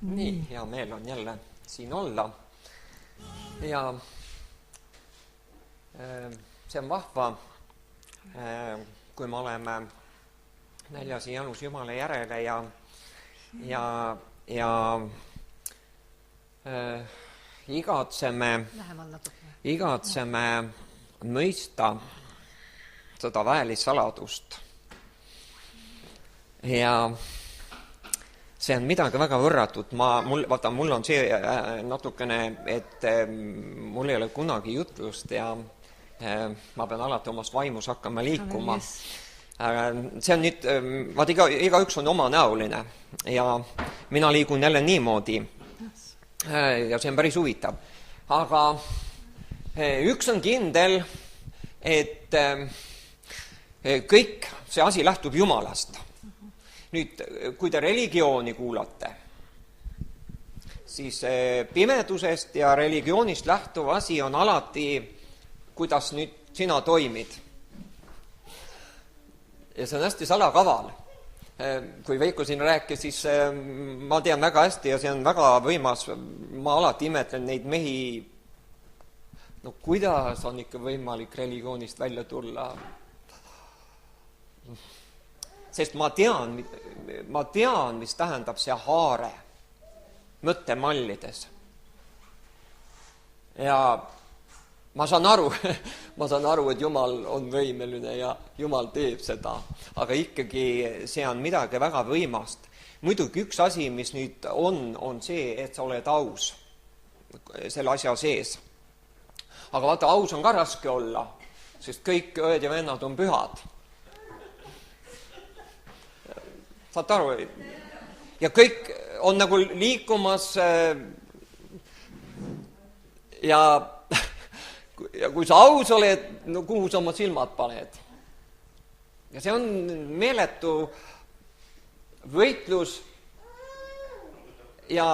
Nii, hea meel on jälle siin olla ja see on vahva, kui me oleme näljas ja janus Jumala järele ja igatseme mõista seda väelissaladust. Ja see on midagi väga võrratut. Mul on see natukene, et mul ei ole kunagi jutlust ja ma pean alati omast vaimus hakkama liikuma. See on nüüd, igaüks on oma näoline ja mina liigun jälle niimoodi ja see on päris huvitav. Aga üks on kindel, et kõik see asi lähtub Jumalast. Nüüd, kui te religiooni kuulate, siis pimedusest ja religioonist lähtuv asi on alati, kuidas nüüd sina toimid. Ja see on hästi salakaval. Kui Veiko siin rääkis, siis ma tean väga hästi ja see on väga võimas. Ma alati imetlen neid mehi, no kuidas on ikka võimalik religioonist välja tulla. Sest ma tean, mis tähendab see haare mõttemallides. Ja ma saan aru, et Jumal on võimeline ja Jumal teeb seda. Aga ikkagi see on midagi väga võimast. Muidugi üks asi, mis nüüd on see, et sa oled aus selle asja sees. Aga vaata, aus on ka raske olla, sest kõik õed ja vennad on pühad. Saad aru? Ja kõik on nagu liikumas ja kui sa aus oled, no kuhu sa oma silmad paned? Ja see on meeletu võitlus ja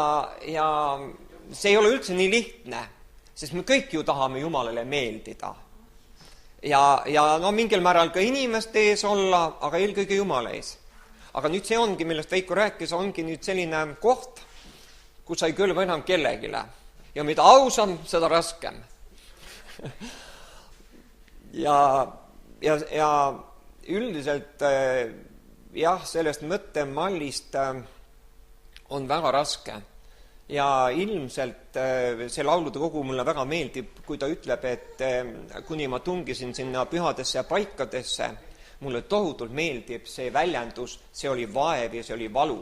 see ei ole üldse nii lihtne, sest me kõik ju tahame Jumalale meeldida. Ja no mingil määral ka inimeste ees olla, aga eelkõige Jumala ees. Aga nüüd see ongi, millest Veiko rääkis, ongi nüüd selline koht, kus sa ei kõlva enam kellegile. Ja mida ausam, seda raskem. ja üldiselt jah, sellest mõttemallist on väga raske. Ja ilmselt see laulude kogu mulle väga meeldib, kui ta ütleb, et kuni ma tungisin sinna pühadesse ja paikadesse, mulle tohutult meeldib see väljendus, see oli vaev ja see oli valu.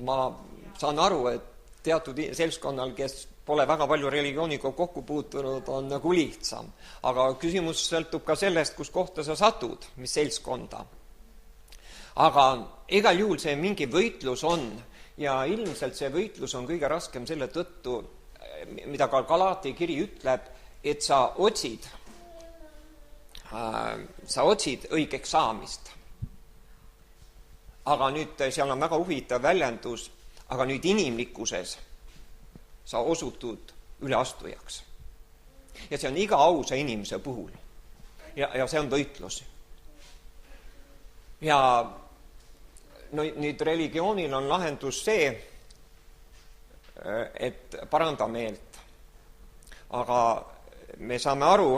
Ma saan aru, et teatud seltskonnal, kes pole väga palju religiooniga kokku puutunud, on nagu lihtsam. Aga küsimus sõltub ka sellest, kus kohta sa satud, mis seltskonda. Aga igal juhul see mingi võitlus on ja ilmselt see võitlus on kõige raskem selle tõttu, mida ka Galaati kiri ütleb, et sa otsid õigeks saamist. Aga nüüd seal on väga huvitav väljendus, aga nüüd inimlikkuses sa osutud üleastujaks. Ja see on iga ausa inimese puhul. Ja see on võitlus. Ja no, nüüd religioonil on lahendus see, et paranda meelt. Aga me saame aru,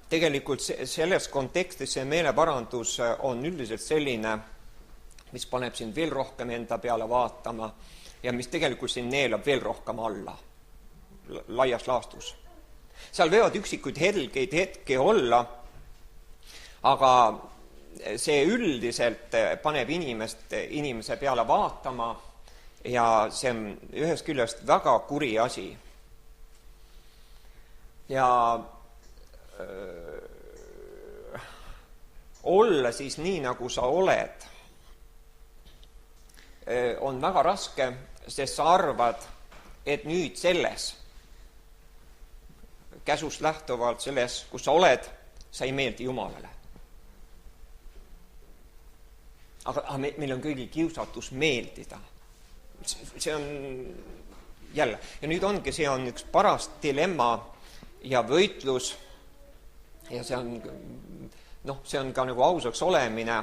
tegelikult selles kontekstis see meeleparandus on üldiselt selline, mis paneb sind veel rohkem enda peale vaatama ja mis tegelikult sind neelab veel rohkem alla, laias laastus. Seal võivad üksikuid helgeid hetki olla, aga see üldiselt paneb inimese peale vaatama ja see on ühest küljest väga kuri asi. Ja olla siis nii, nagu sa oled, on väga raske, sest sa arvad, et nüüd selles käsust lähtuvalt selles, kus sa oled, sa ei meeldi Jumalale. Aga meil on kõigil kiusatus meeldida. See on jälle. Ja nüüd ongi, see on üks paras dilemma ja võitlus ja see on ka nagu ausaks olemine.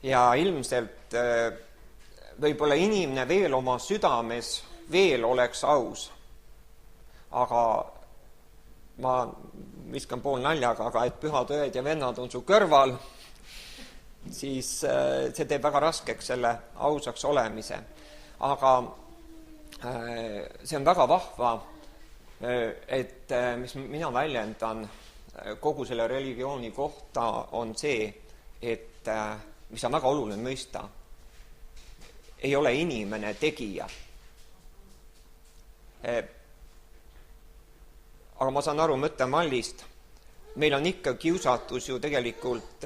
ja ilmselt võib-olla inimene veel oma südames veel oleks aus. Aga ma viskan pool naljaga, aga et pühad õed ja vennad on su kõrval, siis see teeb väga raskeks selle ausaks olemise. Aga see on väga vahva, et mis mina väljendan kogu selle religiooni kohta, on see, et mis on väga oluline mõista, ei ole inimene tegija. Aga ma saan aru mõttemallist, meil on ikka kiusatus ju tegelikult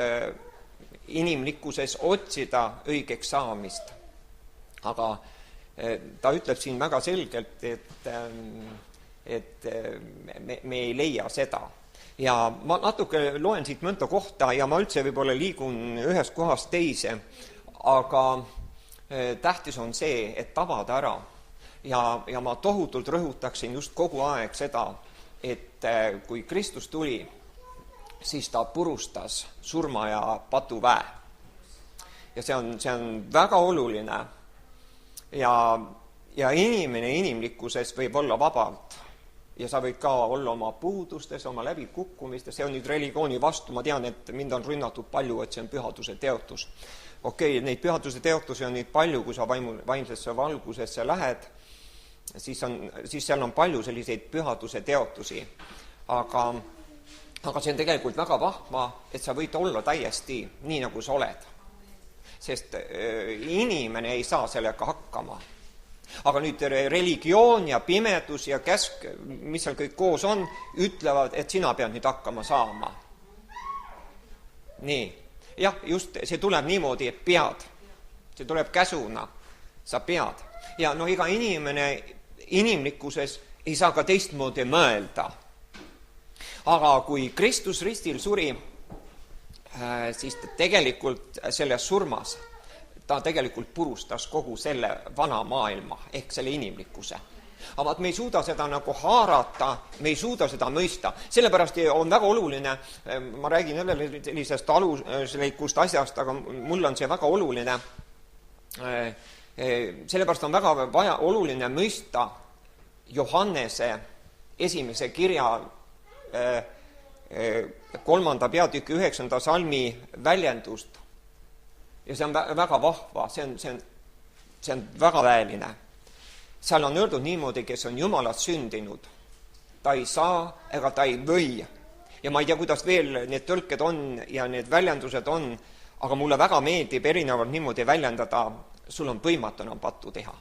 inimlikkuses otsida õigeks saamist. Aga ta ütleb siin väga selgelt, et me ei leia seda. Ja ma natuke loen siit mõnda kohta ja ma üldse võib-olla liigun ühest kohast teise, aga tähtis on see, et tabada ära. Ja ma tohutult rõhutaksin just kogu aeg seda, et kui Kristus tuli, siis ta purustas surma ja patuväe. Ja see on väga oluline. Ja inimene inimlikkuses võib olla vabalt. Ja sa võid ka olla oma puudustes, oma läbikukkumistes. See on nüüd religiooni vastu. Ma tean, et mind on rünnatud palju, et see on pühaduse teotus. Okei, neid pühaduse teotusi on neid palju, kui sa vaimsesse valgusesse lähed, siis seal on palju selliseid pühaduse teotusi. Aga see on tegelikult väga vahva, et sa võid olla täiesti nii, nagu sa oled. Sest inimene ei saa sellega hakkama. Aga nüüd religioon ja pimedus ja käsk, mis seal kõik koos on, ütlevad, et sina pead nüüd hakkama saama. Nii. Jah, just see tuleb niimoodi, et pead. See tuleb käsuna. Sa pead. Ja iga inimene inimlikkuses ei saa ka teistmoodi mõelda. Aga kui Kristus ristil suri, siis tegelikult selles surmas ta tegelikult purustas kogu selle vana maailma ehk selle inimlikkuse. Aga me ei suuda seda nagu haarata, me ei suuda seda mõista. Sellepärast on väga oluline, ma räägin jälle sellisest aluslikust asjast, aga mul on see väga oluline. Sellepärast on väga oluline mõista Johannese esimese kirja 3. peatüki 9. salmi väljendust. Ja see on väga vahva, see on väga väeline. Seal on öeldud niimoodi, kes on Jumalast sündinud. Ta ei saa ega ta ei või. Ja ma ei tea, kuidas veel need tõlked on ja need väljendused on, aga mulle väga meeldib erinevalt niimoodi väljendada, sul on võimatu enam pattu teha.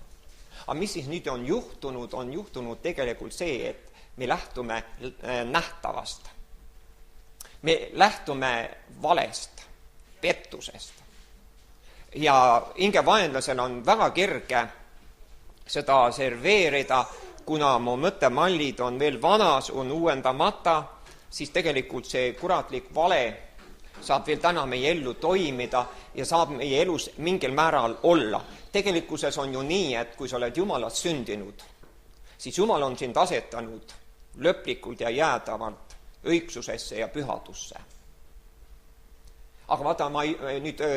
Aga mis siis nüüd on juhtunud? On juhtunud tegelikult see, et me lähtume nähtavast. Me lähtume valest, pettusest. Ja hingevaenlasel on väga kerge seda serveerida, kuna mu mõttemallid on veel vanas, on uuendamata, siis tegelikult see kuratlik vale saab veel täna meie ellu toimida ja saab meie elus mingil määral olla. Tegelikkuses on ju nii, et kui sa oled Jumalast sündinud, siis Jumal on sind asetanud lõplikult ja jäädavalt õigsusesse ja pühadusse. Aga vaata,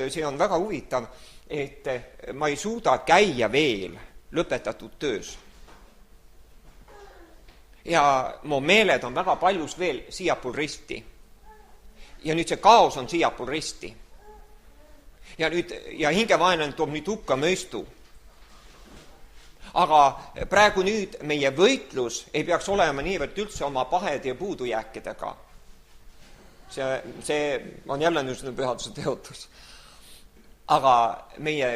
see on väga huvitav, et ma ei suuda käia veel lõpetatud töös. Ja mu meeled on väga paljus veel siiapool risti. Ja nüüd see kaos on siiapool risti. Ja hingevaenlane toob nüüd hukka mõistu. Aga praegu nüüd meie võitlus ei peaks olema niivõrd üldse oma pahede ja puudujääkidega. See on jälle nüüd pühaduse teotus. Aga meie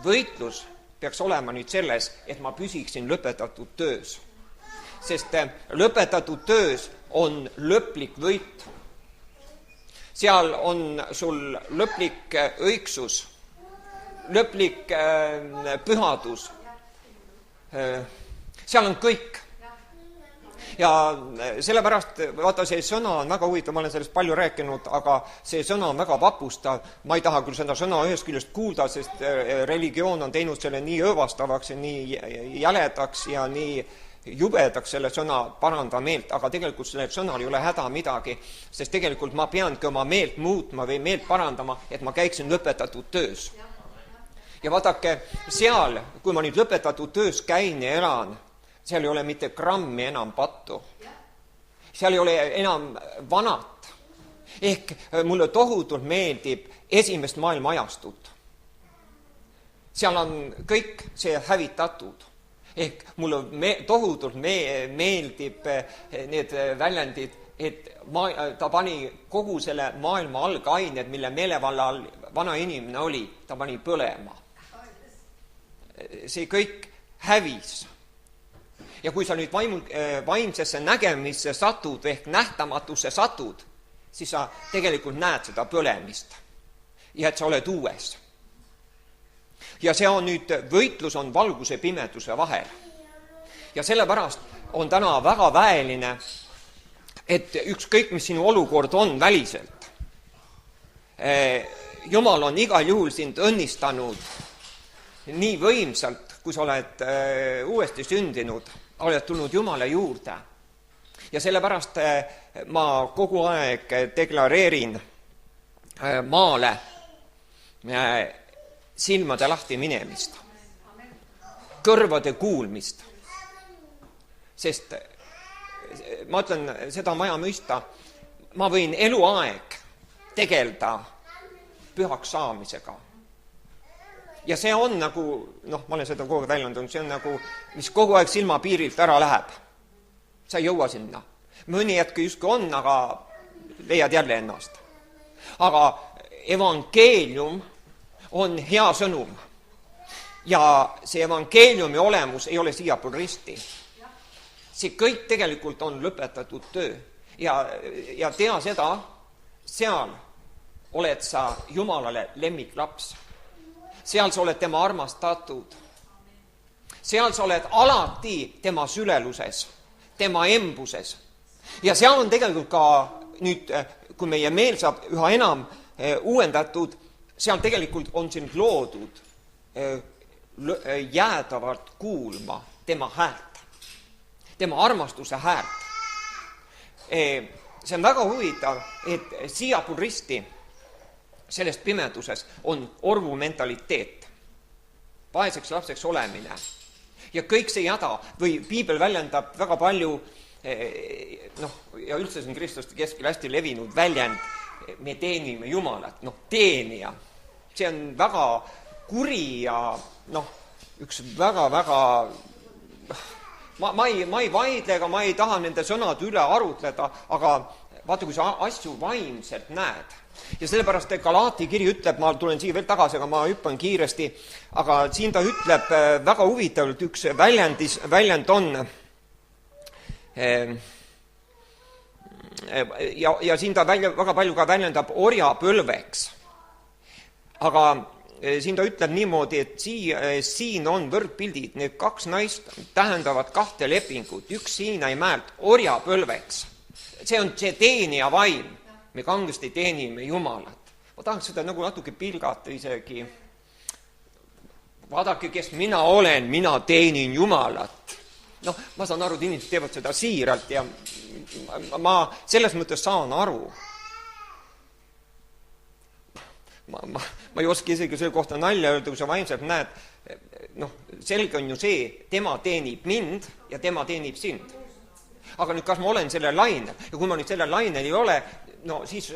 võitlus peaks olema nüüd selles, et ma püsiksin lõpetatud töös. Sest lõpetatud töös on lõplik võit. Seal on sul lõplik õigsus, lõplik pühadus. Seal on kõik. Ja sellepärast, vaata, see sõna on väga huvitav, ma olen sellest palju rääkinud, aga see sõna on väga vapustav. Ma ei taha küll seda sõna ühest küljest kuulda, sest religioon on teinud selle nii öövastavaks ja nii jäledaks ja nii jubedaks selle sõna paranda meelt, aga tegelikult sellel sõnal ei ole häda midagi, sest tegelikult ma peangi oma meelt muutma või meelt parandama, et ma käiksin lõpetatud töös. Ja vaadake, seal, kui ma nüüd lõpetatud töös käin ja elan, seal ei ole mitte grammi enam pattu. Seal ei ole enam vanat. Ehk mulle tohutult meeldib esimest maailma ajastut. Seal on kõik see hävitatud. Ehk mulle tohutult meeldib need väljendid, et ta pani kogu selle maailma algained, mille meelevallal vana inimene oli, ta pani põlema. See kõik hävis. Ja kui sa nüüd vaimsesse nägemisse satud ehk nähtamatusse satud, siis sa tegelikult näed seda põlemist ja et sa oled uues. Ja see on nüüd, võitlus on valguse pimeduse vahel. Ja sellepärast on täna väga väeline, et ükskõik, mis sinu olukord on väliselt. Jumal on igal juhul sind õnnistanud nii võimsalt, kui sa oled uuesti sündinud, oled tulnud Jumala juurde. Ja sellepärast ma kogu aeg deklareerin maale silmade lahti minemist, kõrvade kuulmist. Sest ma ütlen, seda on vaja mõista, ma võin eluaeg tegelda pühaks saamisega. Ja see on nagu, ma olen seda kogu aeg väljendanud, see on nagu, mis kogu aeg silmapiirilt ära läheb. Sa ei jõua sinna. Mõni hetk justkui on, aga leiad jälle ennast. Aga evangeelium on hea sõnum. Ja see evangeeliumi olemus ei ole siiapool risti. See kõik tegelikult on lõpetatud töö. Ja tea seda, seal oled sa Jumalale lemmiklaps. Seal sa oled tema armastatud. Seal sa oled alati tema süleluses, tema embuses. Ja seal on tegelikult ka nüüd, kui meie meel saab üha enam uuendatud, seal tegelikult on sind loodud jäädavalt kuulma tema häält, tema armastuse häält. See on väga huvitav, et siiapool risti sellest pimeduses on orvu mentaliteet, vaeseks lapseks olemine. Ja kõik see jada, või piibel väljendab väga palju, ja üldse siin kristlaste keskel hästi levinud väljend, me teenime Jumalat, teenija. See on väga kuri ja üks väga-väga, ma ei vaidle, ega ma ei taha nende sõnad üle arutleda, aga vaata, kui sa asju vaimselt näed. Ja sellepärast Galaati kiri ütleb, ma tulen siia veel tagasi, aga ma hüppan kiiresti, aga siin ta ütleb väga huvitavalt, üks väljend on, ja siin ta väga palju ka väljendab orjapõlveks. Aga siin ta ütleb niimoodi, et siin on võrdpildid, need kaks naist tähendavad kahte lepingut, üks Siinai mäelt orjapõlveks. See on see teenija vaim. Me kangesti teenime Jumalat. Ma tahaks seda nagu natuke pilgata isegi. Vaadake, kes mina olen, mina teenin Jumalat. Ma saan aru, et inimesed teevad seda siiralt ja ma selles mõttes saan aru. Ma ei oska isegi selle kohta nalja öelda, kui sa vaimselt näed, selge on ju see, tema teenib mind ja tema teenib sind. Aga nüüd, kas ma olen selle lainel? Ja kui ma nüüd selle lainel ei ole, siis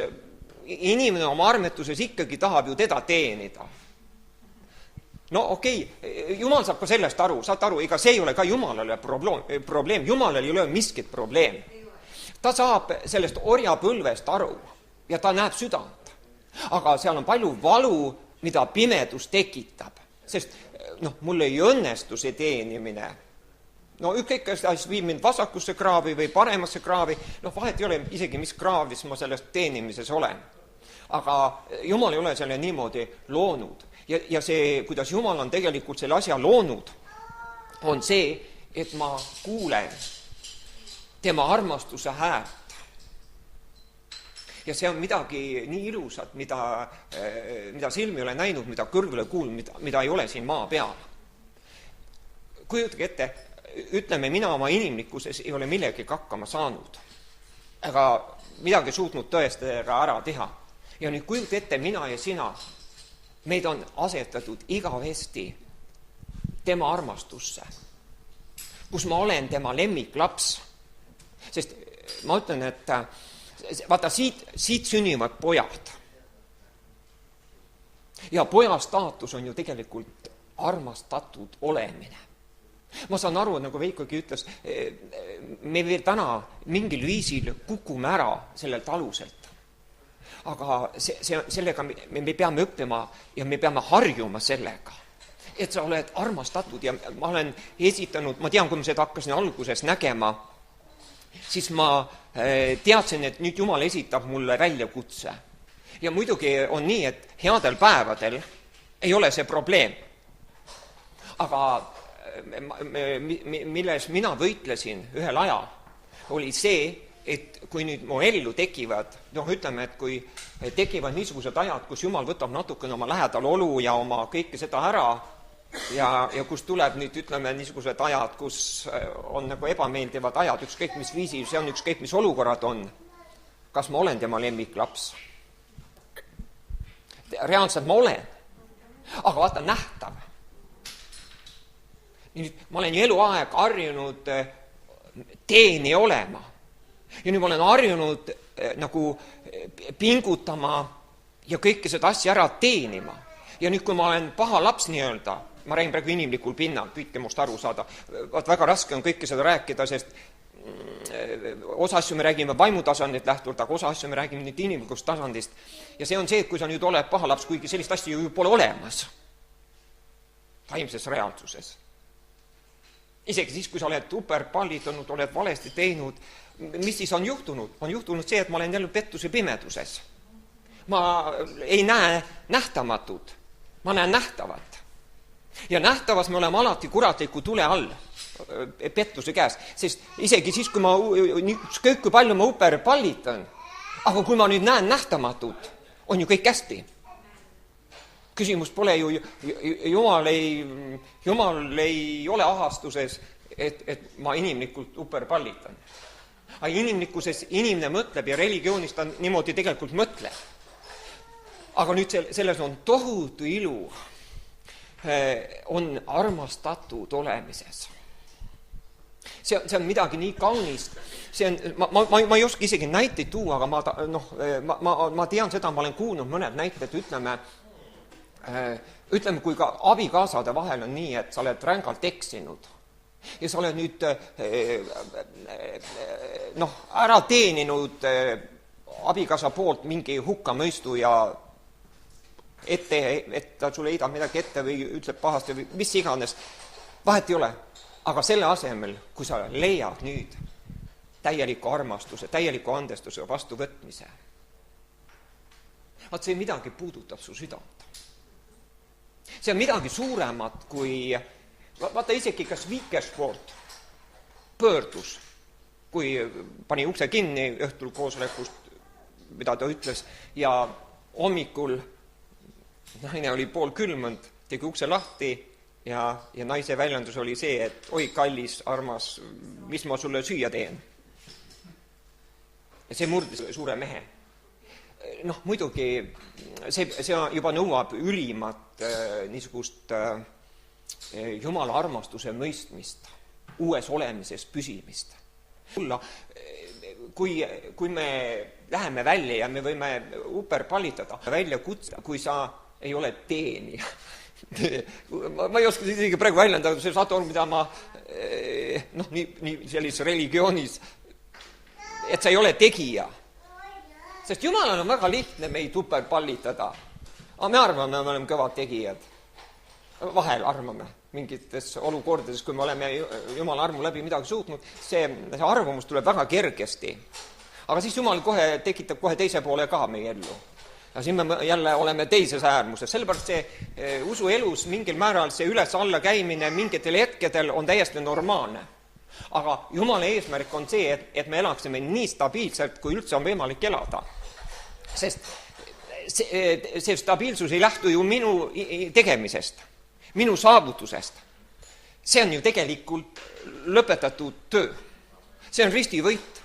inimene oma armetuses ikkagi tahab ju teda teenida. Okei, Jumal saab ka sellest aru, saad aru, ega see ei ole ka Jumalale probleem. Jumalale ei ole miskit probleem. Ta saab sellest orjapõlvest aru ja ta näeb südant. Aga seal on palju valu, mida pimedus tekitab. Sest mul ei õnnestu see teenimine. Ükskõik, kas viib mind vasakusse kraavi või paremasse kraavi, vahet ei ole isegi, mis kraavis ma sellest teenimises olen. Aga Jumal ei ole selle niimoodi loonud. Ja see, kuidas Jumal on tegelikult selle asja loonud, on see, et ma kuulen tema armastuse häält. Ja see on midagi nii ilusat, mida silmi ei ole näinud, mida kõrvale kuulnud, mida ei ole siin maa peal. Kujutage ette, ütleme, mina oma inimlikkuses ei ole millegagi hakkama saanud, aga midagi suutnud tõestada ega ära teha. Ja nüüd kujuta ette, mina ja sina, meid on asetatud igavesti tema armastusse, kus ma olen tema lemmiklaps. Sest ma ütlen, et vaata, siit sünnivad pojad. Ja poja staatus on ju tegelikult armastatud olemine. Ma saan aru, nagu Veikogi ütles, me veel täna mingil viisil kukume ära sellelt aluselt. Aga sellega me peame õppima ja me peame harjuma sellega, et sa oled armastatud. Ja ma olen esitanud, ma tean, kui ma seda hakkasin alguses nägema, siis ma teadsin, et nüüd Jumal esitab mulle väljakutse. Ja muidugi on nii, et headel päevadel ei ole see probleem. Aga milles mina võitlesin ühel ajal, oli see, et kui nüüd mu ellu tekivad, ütleme, et kui tekivad niisugused ajad, kus Jumal võtab natukene oma lähedal olu ja oma kõike seda ära ja kus tuleb nüüd, ütleme, niisugused ajad, kus on nagu ebameeldivad ajad, ükskõik mis viisil, see on ükskõik mis olukorrad on, kas ma olen tema lemmiklaps? Reaalselt ma olen, aga vaata nähtav. Ma olen ju eluaeg harjunud teeni olema ja nüüd ma olen harjunud nagu pingutama ja kõike seda asja ära teenima. Ja nüüd, kui ma olen paha laps nii-öelda, ma räägin praegu inimlikul pinnal, püüdke must aru saada, väga raske on kõike seda rääkida, sest osa asju me räägime vaimutasandit lähtuvalt, aga osa asju me räägime nüüd inimlikust tasandist. Ja see on see, et kui sa nüüd oled paha laps, kuigi sellist asja ju pole olemas vaimses reaalsuses. Isegi siis, kui sa oled uperpallitunud, oled valesti teinud, mis siis on juhtunud? On juhtunud see, et ma olen jälle pettuse pimeduses. Ma ei näe nähtamatut, ma näen nähtavat. Ja nähtavas me oleme alati kuratliku tule all pettuse käes, sest isegi siis, kui ma kõik kui palju ma uperpallitan, aga kui ma nüüd näen nähtamatut, on ju kõik hästi. Küsimus pole ju, Jumal ei ole ahastuses, et ma inimlikult uperpallitan. Aga inimlikkuses inimene mõtleb ja religioonis ta niimoodi tegelikult mõtleb. Aga nüüd selles on tohutu ilu, on armastatud olemises. See on midagi nii kaunist. Ma ei oska isegi näiteid tuua, aga ma tean seda, ma olen kuulnud mõned näited, ütleme, kui ka abikaasade vahel on nii, et sa oled rängalt eksinud ja sa oled nüüd ära teeninud abikaasa poolt mingi hukkamõistu ja et ta sulle heidab midagi ette või ütleb pahasti või mis iganes, vahet ei ole. Aga selle asemel, kui sa leiad nüüd täieliku armastuse, täieliku andestuse vastuvõtmise, vaat see midagi puudutab su südant. See on midagi suuremat kui, vaata isegi kas Vikersport pöördus, kui pani ukse kinni õhtul koosolekust, mida ta ütles, ja hommikul naine oli pool külmand, tegi ukse lahti ja naise väljendus oli see, et oi kallis, armas, mis ma sulle süüa teen. Ja see murdis suure mehe. Muidugi see juba nõuab ülimat niisugust Jumala armastuse mõistmist, uues olemises püsimist. Kui me läheme välja ja me võime uperpallitada välja kutsuda, kui sa ei ole teenija. Ma ei oska isegi praegu väljendada, see saate aru, mida ma nii sellises religioonis, et sa ei ole tegija. Sest Jumalal on väga lihtne meid uperpallitada. Aga me arvame, me oleme kõvad tegijad. Vahel arvame mingites olukordades, kui me oleme Jumala armu läbi midagi suutnud, see arvamus tuleb väga kergesti. Aga siis Jumal tekitab kohe teise poole ka meie ellu. Ja siin me jälle oleme teises äärmuses. Sellepärast see usuelus mingil määral see üles-alla käimine mingitel hetkedel on täiesti normaalne. Aga Jumala eesmärk on see, et me elaksime nii stabiilselt, kui üldse on võimalik elada. Sest see stabiilsus ei lähtu ju minu tegemisest, minu saavutusest. see on ju tegelikult lõpetatud töö. See on ristivõit.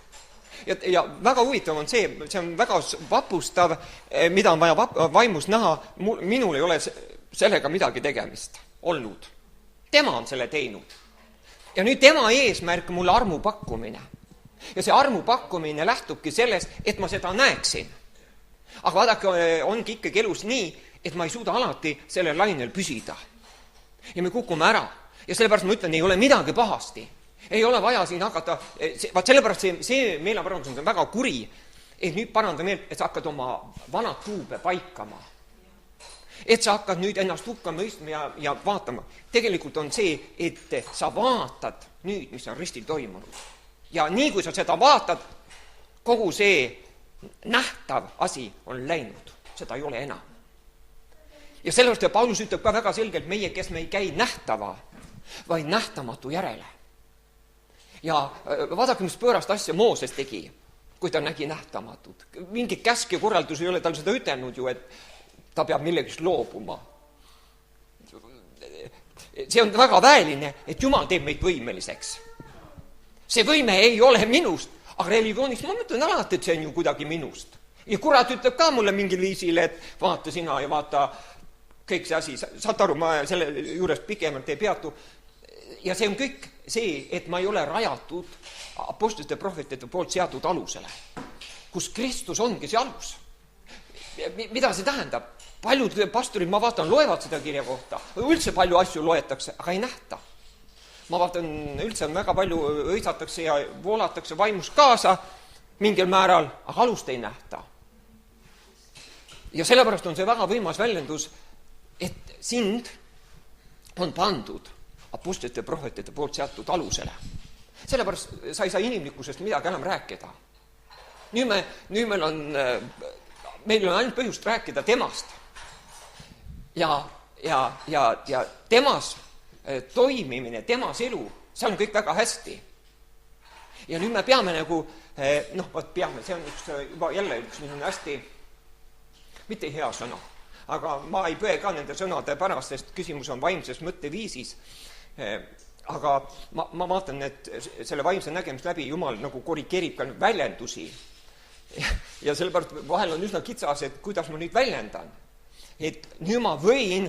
Ja väga huvitav on see on väga vapustav, mida on vaja vaimus näha, minul ei ole sellega midagi tegemist olnud. Tema on selle teinud. Ja nüüd tema eesmärk mulle armu pakkumine. Ja see armu pakkumine lähtubki sellest, et ma seda näeksin. Aga vaadake, ongi ikkagi elus nii, et ma ei suuda alati sellel lainel püsida. Ja me kukume ära. Ja sellepärast ma ütlen, ei ole midagi pahasti. Ei ole vaja siin hakata, vaat sellepärast see meeleparandus on väga kuri, et nüüd paranda meelt, et sa hakkad oma vanad tuube paikama. Et sa hakkad nüüd ennast hukka mõistma ja vaatama. Tegelikult on see, et sa vaatad nüüd, mis on ristil toimunud. Ja nii, kui sa seda vaatad, kogu see nähtav asi on läinud. Seda ei ole enam. Ja sellepärast Paulus ütleb ka väga selgelt meie, kes me ei käi nähtava, vaid nähtamatu järele. Ja vaadake, mis pöörast asja Mooses tegi, kui ta nägi nähtamatut. Mingi käsk ja korraldus ei ole tal seda ütelnud ju, et ta peab millegist loobuma. See on väga väeline, et Jumal teeb meid võimeliseks. See võime ei ole minust, aga religioonis ma mõtlen alati, et see on ju kuidagi minust. Ja kurat ütleb ka mulle mingil viisil, et vaata sina ja vaata kõik see asi. Saad aru, ma selle juures pikemalt ei peatu. Ja see on kõik see, et ma ei ole rajatud apostlite prohvetite poolt seatud alusele, kus Kristus ongi see alus. Mida see tähendab? Paljud pastorid, ma vaatan, loevad seda kirja kohta. Üldse palju asju loetakse, aga ei nähta. Ma vaatan, üldse väga palju õisatakse ja voolatakse vaimus kaasa mingil määral, aga alust ei nähta. Ja sellepärast on see väga võimas väljendus, et sind on pandud apostlite prohvetite poolt seatud alusele. Sellepärast sa ei saa inimlikkusest midagi enam rääkida. Nüüd meil on ainult põhjust rääkida temast. Ja temas toimimine, temas elu, see on kõik väga hästi. Ja nüüd me peame nagu, see on juba jälle üks hästi, mitte hea sõna, aga ma ei põe ka nende sõnade pärast, sest küsimus on vaimses mõtteviisis. Aga ma vaatan, et selle vaimse nägemist läbi Jumal nagu korrigeerib ka väljendusi. Ja sellepärast vahel on üsna kitsas, et kuidas ma nüüd väljendan. Et nüüd ma võin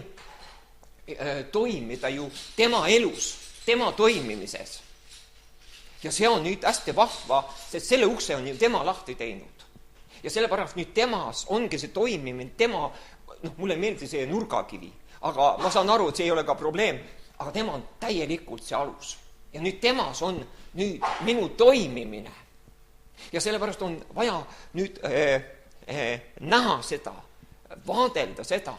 toimida ju tema elus, tema toimimises. Ja see on nüüd hästi vahva, sest selle ukse on ju tema lahti teinud. Ja sellepärast nüüd temas ongi see toimimine, mulle ei meeldi see nurgakivi, aga ma saan aru, et see ei ole ka probleem, aga tema on täielikult see alus. Ja nüüd temas on nüüd minu toimimine. Ja sellepärast on vaja nüüd näha seda, vaadelda seda.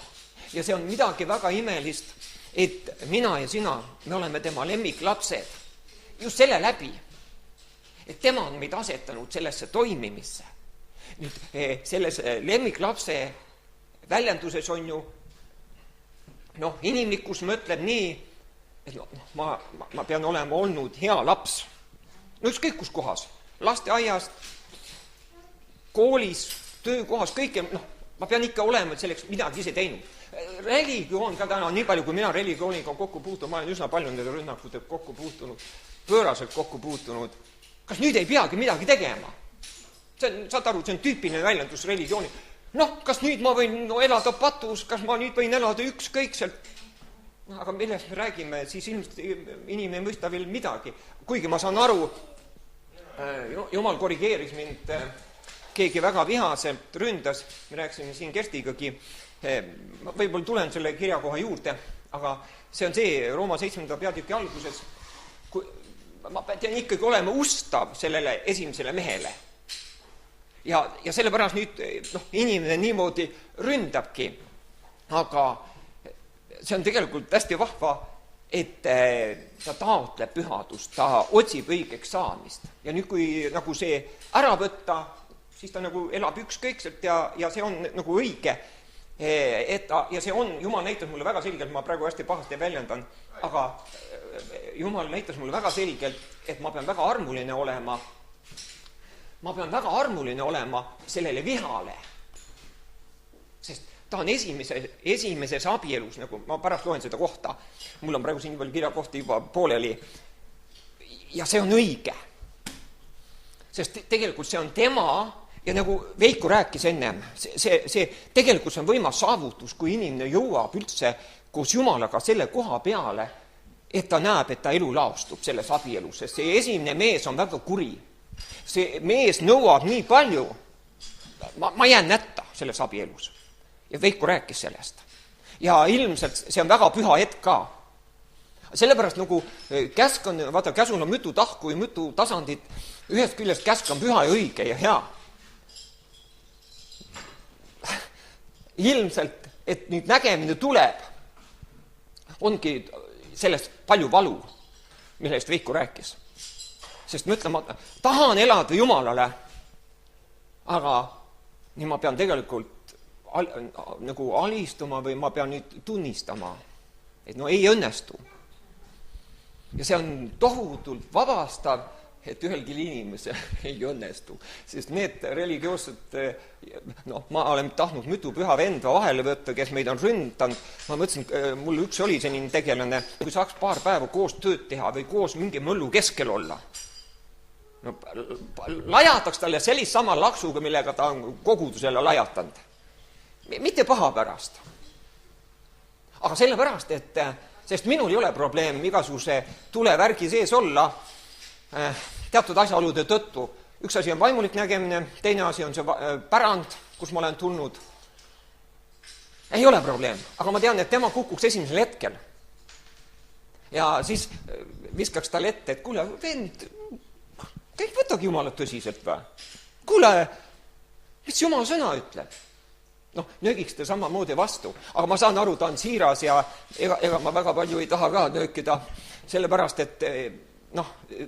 Ja see on midagi väga imelist, et mina ja sina, me oleme tema lemmiklapsed. Just selle läbi, et tema on meid asetanud sellesse toimimisse. Nüüd selles lemmiklapse väljenduses on ju, inimlikkus mõtleb nii, et ma pean olema olnud hea laps. Ükskõik kus kohas, lasteaiast, koolis, töökohas, kõike, ma pean ikka olema selleks midagi ise teinud. Religioon ka täna, nii palju kui mina religiooniga kokku puutun, ma olen üsna palju nende rünnakute kokku puutunud, pööraselt kokku puutunud. Kas nüüd ei peagi midagi tegema? Saad aru, see on tüüpiline väljendus religiooni. Kas nüüd ma võin elada patus, kas ma nüüd võin elada ükskõikselt? Aga millest me räägime, siis ilmselt inimene ei mõista veel midagi. Kuigi ma saan aru, Jumal korrigeeris mind, keegi väga vihaselt ründas, me rääksime siin Kerstigagi, võib-olla tulen selle kirjakoha juurde, aga see on see Rooma 7. peatüki alguses, ma pean ikkagi olema ustav sellele esimesele mehele. Ja sellepärast nüüd inimene niimoodi ründabki, aga see on tegelikult hästi vahva, et ta taotleb pühadust, ta otsib õigeks saamist. Ja nüüd, kui nagu see ära võtta, siis ta nagu elab ükskõikselt ja see on nagu õige. Ja see on, Jumal näitas mulle väga selgelt, ma praegu hästi pahasti väljendan, aga Jumal näitas mulle väga selgelt, et ma pean väga armuline olema. Ma pean väga armuline olema sellele vihale. Sest ta on esimeses abielus, nagu ma pärast loen seda kohta, mul on praegu siin nii palju kirjakohti juba pooleli, ja see on õige. Sest tegelikult see on tema, ja nagu Veiko rääkis ennem, see tegelikult see on võimas saavutus, kui inimene jõuab üldse koos Jumalaga selle koha peale, et ta näeb, et ta elu laostub selles abielus, sest see esimene mees on väga kuri. See mees nõuab nii palju, ma jään nätta selles abielus. Ja Veiko rääkis sellest. Ja ilmselt see on väga püha hetk ka. Sellepärast nagu käsk on, vaata, käsul on mitu tahku ja mitu tasandit, ühest küljest käsk on püha ja õige ja hea. Ilmselt, et nüüd nägemine tuleb, ongi sellest palju valu, millest Veiko rääkis. Sest ma ütlen, ma tahan elada Jumalale, aga nii ma pean tegelikult nagu alistuma või ma pean nüüd tunnistama, et no ei õnnestu. Ja see on tohutult vabastav, et ühelgi inimesel ei õnnestu. Sest need religioossed, ma olen tahtnud mitu püha venda vahele võtta, kes meid on ründanud. Ma mõtlesin, mul üks oli selline tegelane, kui saaks paar päeva koos tööd teha või koos mingi möllu keskel olla. No, lajataks talle sellist sama laksuga, millega ta on kogudusele lajatanud. Mitte paha pärast. Aga sellepärast, et sest minul ei ole probleem igasuguse tulevärgi sees olla teatud asjaolude tõttu. Üks asi on vaimulik nägemine, teine asi on see pärand, kus ma olen tulnud. Ei ole probleem, aga ma tean, et tema kukuks esimesel hetkel. Ja siis viskaks talle ette, et kuule, vend, ei võtagi Jumalat tõsiselt või? Kuule, mis Jumal sõna ütleb? Nöögiks ta samamoodi vastu, aga ma saan aru, ta on siiras ja ega ma väga palju ei taha ka nöökida, sellepärast, et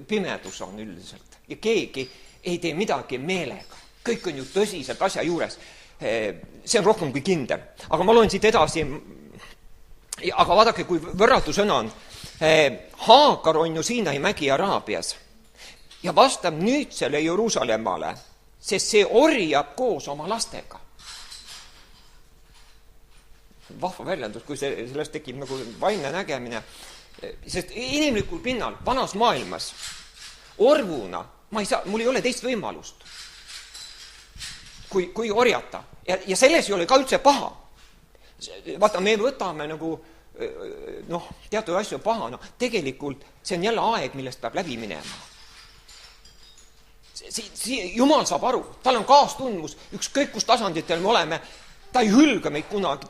pimedus on üldiselt ja keegi ei tee midagi meelega. Kõik on ju tõsiselt asja juures. See on rohkem kui kindel. Aga ma loen siit edasi, aga vaadake, kui võrratu sõna on. Haagar on ju Siinai mägi Araabias ja vastab nüüdsele Jeruusalemmale, sest see orjab koos oma lastega. Vahva väljendus, kui sellest tekib nagu vaimne nägemine. Sest inimlikul pinnal, vanas maailmas, orvuna, mul ei ole teist võimalust, kui orjata. Ja selles ei ole ka üldse paha. Vaata, me võtame nagu, teatud asju paha. Tegelikult see on jälle aeg, millest peab läbi minema. Jumal saab aru, tal on kaastundmus, ükskõik kus tasanditel me oleme, ta ei hülga meid kunagi,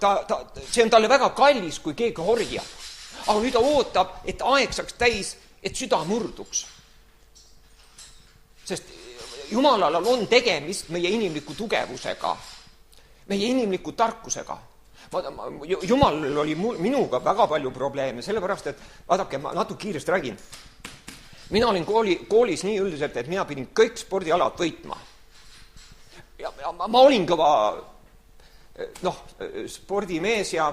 see on talle väga kallis, kui keegi orjab. Aga nüüd ta ootab, et aeg saaks täis, et süda murduks. Sest Jumalal on tegemist meie inimliku tugevusega, meie inimliku tarkusega. Jumalal oli minuga väga palju probleeme, sellepärast, et vaadake, ma natuke kiiresti räägin. Mina olin koolis nii üldiselt, et mina pidin kõik spordialad võitma. Ja ma olin kõva spordimees ja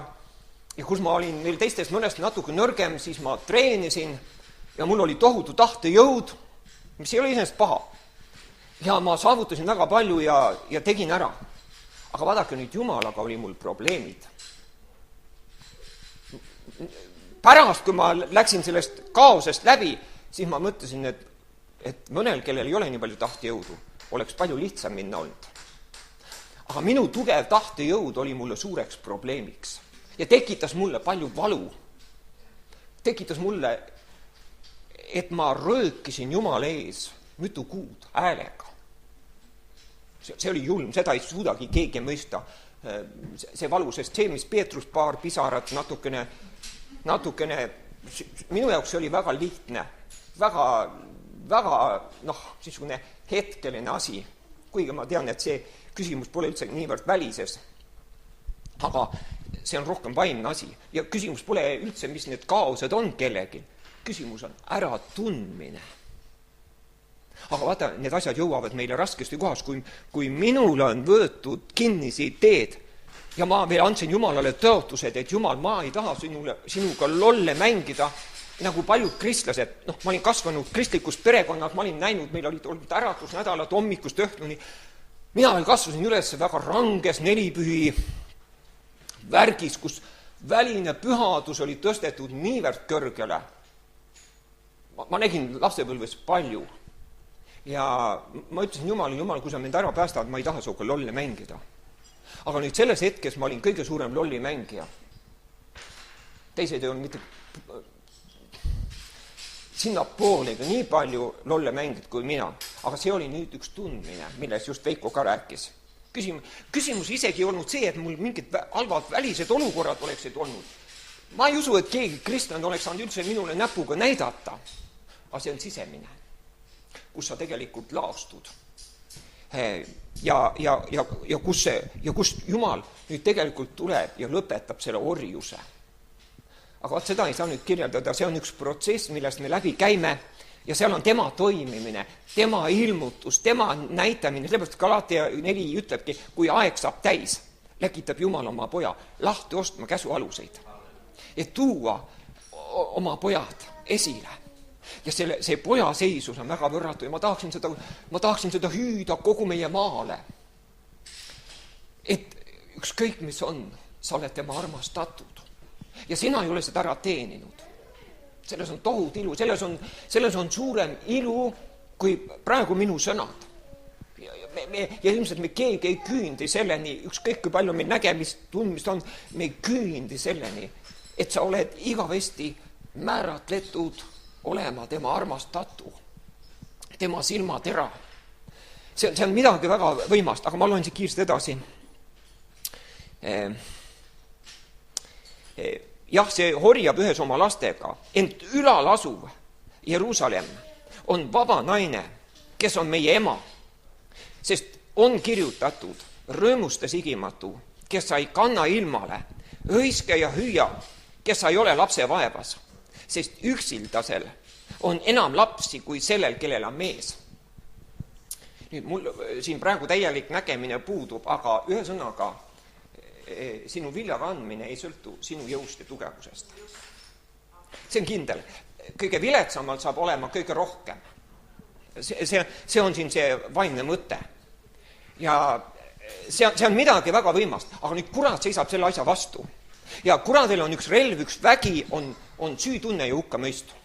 kus ma olin veel teistest mõnest natuke nõrgem, siis ma treenisin ja mul oli tohutu tahtejõud, mis ei ole iseenesest paha. Ja ma saavutasin väga palju ja tegin ära. Aga vaadake nüüd, Jumalaga oli mul probleemid. Pärast, kui ma läksin sellest kaosest läbi, siis ma mõtlesin, et mõnel, kellel ei ole nii palju tahtejõudu, oleks palju lihtsam minna olnud. Aga minu tugev tahtejõud oli mulle suureks probleemiks ja tekitas mulle palju valu. Tekitas mulle, et ma röökisin Jumala ees mitu kuud häälega. See oli julm, seda ei suudagi keegi mõista. See valu, sest see, mis Peetrus paar pisarat natukene, minu jaoks see oli väga lihtne, väga sisugune hetkeline asi, kuigi ma tean, et see küsimus pole üldse niivõrd välises, aga see on rohkem vaimne asi ja küsimus pole üldse, mis need kaosed on kellegi. Küsimus on äratundmine. Aga vaata, need asjad jõuavad meile raskesti kohas, kui minul on võetud kinnisi teed ja ma veel andsin Jumalale tõotused, et Jumal, ma ei taha sinuga lolle mängida, nagu paljud kristlased. Ma olin kasvanud kristlikus perekonnas, ma olin näinud, meil olid olnud äratusnädalad hommikust õhtuni. Mina veel kasvasin üles väga ranges nelipühi värgis, kus väline pühadus oli tõstetud niivõrd kõrgele. Ma nägin lapsepõlves palju. Ja ma ütlesin, Jumal, kui sa mind ära päästad, ma ei taha sinuga lolle mängida. Aga nüüd selles hetkes ma olin kõige suurem lolli mängija. Teised ei olnud mitte sinna poolegi nii palju lolle mängid kui mina. Aga see oli nüüd üks tundmine, milles just Veiko ka rääkis. Küsimus isegi ei olnud see, et mul mingid halvad välised olukorrad oleksid olnud. Ma ei usu, et keegi kristlane oleks saanud üldse minule näpuga näidata. Aga see on sisemine, kus sa tegelikult laastud. Ja kus Jumal nüüd tegelikult tuleb ja lõpetab selle orjuse. Aga vaat seda ei saa nüüd kirjeldada, see on üks protsess, millest me läbi käime ja seal on tema toimimine, tema ilmutus, tema näitamine, sellepärast Galatia 4 ütlebki, kui aeg saab täis, läkitab Jumal oma poja lahti ostma käsu aluseid, et tuua oma pojad esile. Ja see poja seisus on väga võrratu ja ma tahaksin seda hüüda kogu meie maale. Et ükskõik mis on, sa oled tema armastatud. Ja sina ei ole seda ära teeninud. Selles on tohut ilu, selles on suurem ilu kui praegu minu sõnad. Ja ilmselt me keegi ei küündi selleni, ükskõik kui palju meil nägemist, tundmist on, me ei küündi selleni, et sa oled igavesti määratletud olema tema armastatu, tema silmatera. See on midagi väga võimast, aga ma loen siit kiiresti edasi. Jah, see horjab ühes oma lastega, ent ülal asuv Jeruusalemm on vaba naine, kes on meie ema, sest on kirjutatud rõõmuste sigimatu, kes sa ei kanna ilmale, hõiske ja hüüa, kes sa ei ole lapse vaevas, sest üksildasel on enam lapsi kui sellel, kellel on mees. Nüüd mul siin praegu täielik nägemine puudub, aga ühe sõnaga sinu viljaga andmine ei sõltu sinu jõust ja tugevusest. See on kindel. Kõige viletsamalt saab olema kõige rohkem. See on siin see vaimne mõte. Ja see on midagi väga võimast, aga nüüd kurat seisab selle asja vastu. Ja kuradel on üks relv, üks vägi, on süütunne ja hukkamõistu.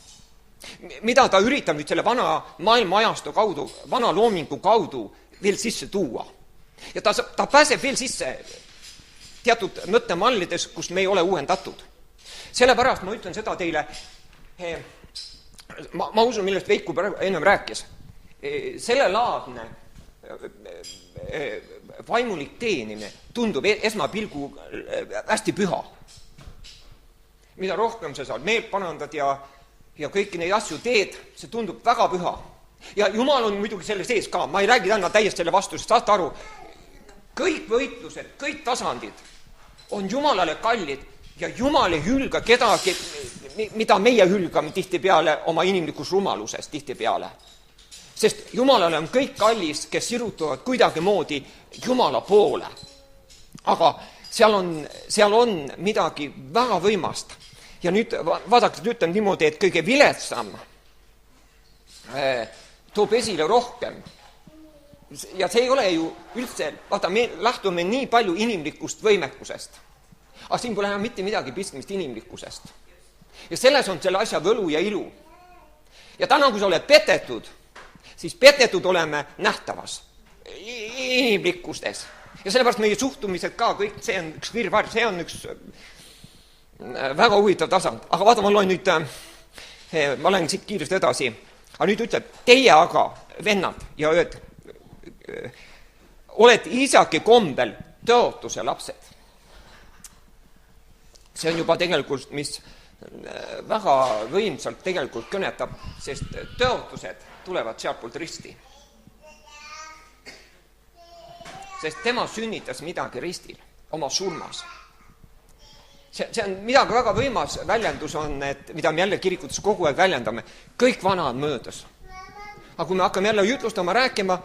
Mida ta üritab nüüd selle vana maailmaajastu kaudu, vana loomingu kaudu veel sisse tuua. Ja ta pääseb veel sisse teatud mõttemallides, kus me ei ole uuendatud. Sellepärast ma ütlen seda teile, ma usun, millest Veiko ennem rääkis. Sellelaadne vaimulik teenimine tundub esmapilgu hästi püha. Mida rohkem sa saad meelt panandad ja kõiki neid asju teed, see tundub väga püha. Ja Jumal on muidugi selle sees ka, ma ei räägi täna täiesti selle vastu, sest saate aru, kõik võitlused, kõik tasandid on Jumalale kallid ja Jumal ei hülga kedagi, mida meie hülgame tihtipeale oma inimlikus rumaluses tihtipeale. Sest Jumalale on kõik kallis, kes sirutuvad kuidagi moodi Jumala poole. Aga seal on midagi väga võimast. Ja nüüd vaadake, ütlen niimoodi, et kõige viletsam toob esile rohkem. Ja see ei ole ju üldse, vaata, me lähtume nii palju inimlikust võimekusest. Aga siin pole enam mitte midagi pistmist inimlikkusest. Ja selles on selle asja võlu ja ilu. Ja täna, kui sa oled petetud, siis petetud oleme nähtavas inimlikkustes. Ja sellepärast meie suhtumised ka, kõik see on üks virvar, see on üks väga huvitav tasand. Aga vaata, ma loen nüüd, ma lähen siit kiiresti edasi. Aga nüüd ütleb, teie aga, vennad ja ööd, oled Iisaki kombel tõotuse lapsed. See on juba tegelikult, mis väga võimsalt tegelikult kõnetab, sest tõotused tulevad sealtpoolt risti. Sest tema sünnitas midagi ristil, oma surmas. See on midagi väga võimas väljendus on, et mida me jälle kirikutes kogu aeg väljendame. Kõik vana on möödas. Aga kui me hakkame jälle jutlustama, rääkima,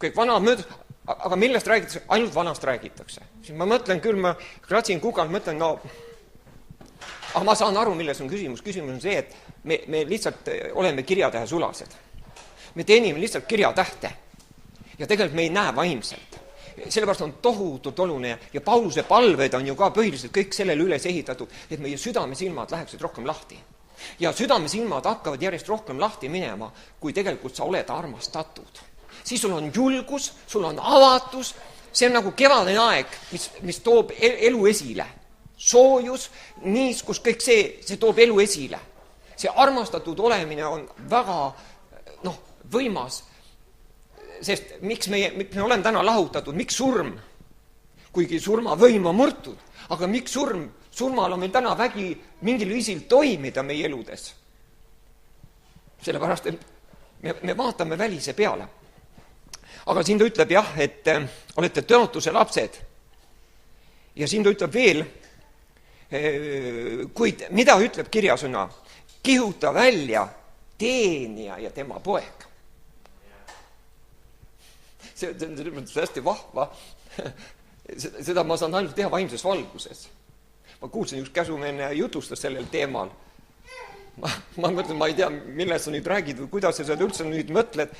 kõik vana on möödas, aga millest räägitakse? Ainult vanast räägitakse. Siis ma mõtlen küll, ma kratsin kukalt, mõtlen, no, aga ma saan aru, milles on küsimus. Küsimus on see, et me lihtsalt oleme kirjatähe sulased. Me teenime lihtsalt kirjatähte. Ja tegelikult me ei näe vaimselt. sellepärast on tohutult oluline ja Pauluse palved on ju ka põhiliselt kõik sellele üles ehitatud, et meie südamesilmad läheksid rohkem lahti. Ja südamesilmad hakkavad järjest rohkem lahti minema, kui tegelikult sa oled armastatud. Siis sul on julgus, sul on avatus, see on nagu kevadine aeg, mis toob elu esile. Soojus, niiskus, kõik see toob elu esile. See armastatud olemine on väga võimas, sest miks me oleme täna lahutatud, miks surm, kuigi surma võim on murtud, aga miks surmal on meil täna vägi mingil viisil toimida meie eludes? Sellepärast, et me vaatame välise peale. Aga siin ta ütleb jah, et olete tõotuse lapsed. Ja siin ta ütleb veel, kuid mida ütleb kirjasõna? Kihuta välja teenija ja tema poeg. See on hästi vahva. Seda ma saan ainult teha vaimses valguses. Ma kuulsin üks käsumeelne jutustas sellel teemal. Ma mõtlen, ma ei tea, millest sa nüüd räägid või kuidas sa seda üldse nüüd mõtled.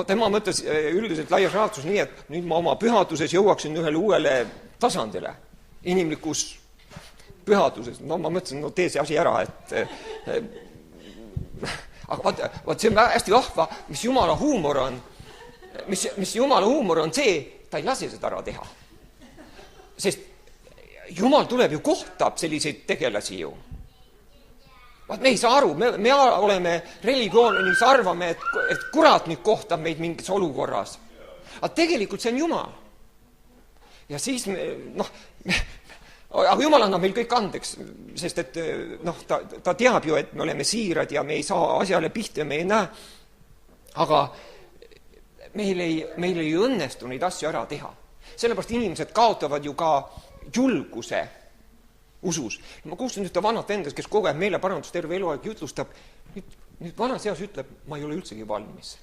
Tema mõtles üldiselt laias raadsus nii, et nüüd ma oma pühaduses jõuaksin ühele uuele tasandile. Inimlikus pühaduses. Ma mõtlesin, tee see asi ära, aga vaat see on hästi vahva, mis Jumala huumor on. Mis Jumala huumor on see, ta ei lase seda ära teha. Sest Jumal tuleb ju kohtab selliseid tegelasi ju. Vaat me ei saa aru, me oleme religioonis, arvame, et kurat nüüd kohtab meid mingis olukorras. Aga tegelikult see on Jumal. Ja siis aga Jumal annab meil kõik andeks, sest et ta teab ju, et me oleme siirad ja me ei saa asjale pihta ja me ei näe. Aga meil ei õnnestu neid asju ära teha. Sellepärast inimesed kaotavad ju ka julguse usus. Ma kuulsin ühte vanat vendas, kes kogu aeg meeleparandus terve eluaeg jutlustab. Nüüd vanas eas ütleb, ma ei ole üldsegi valmis.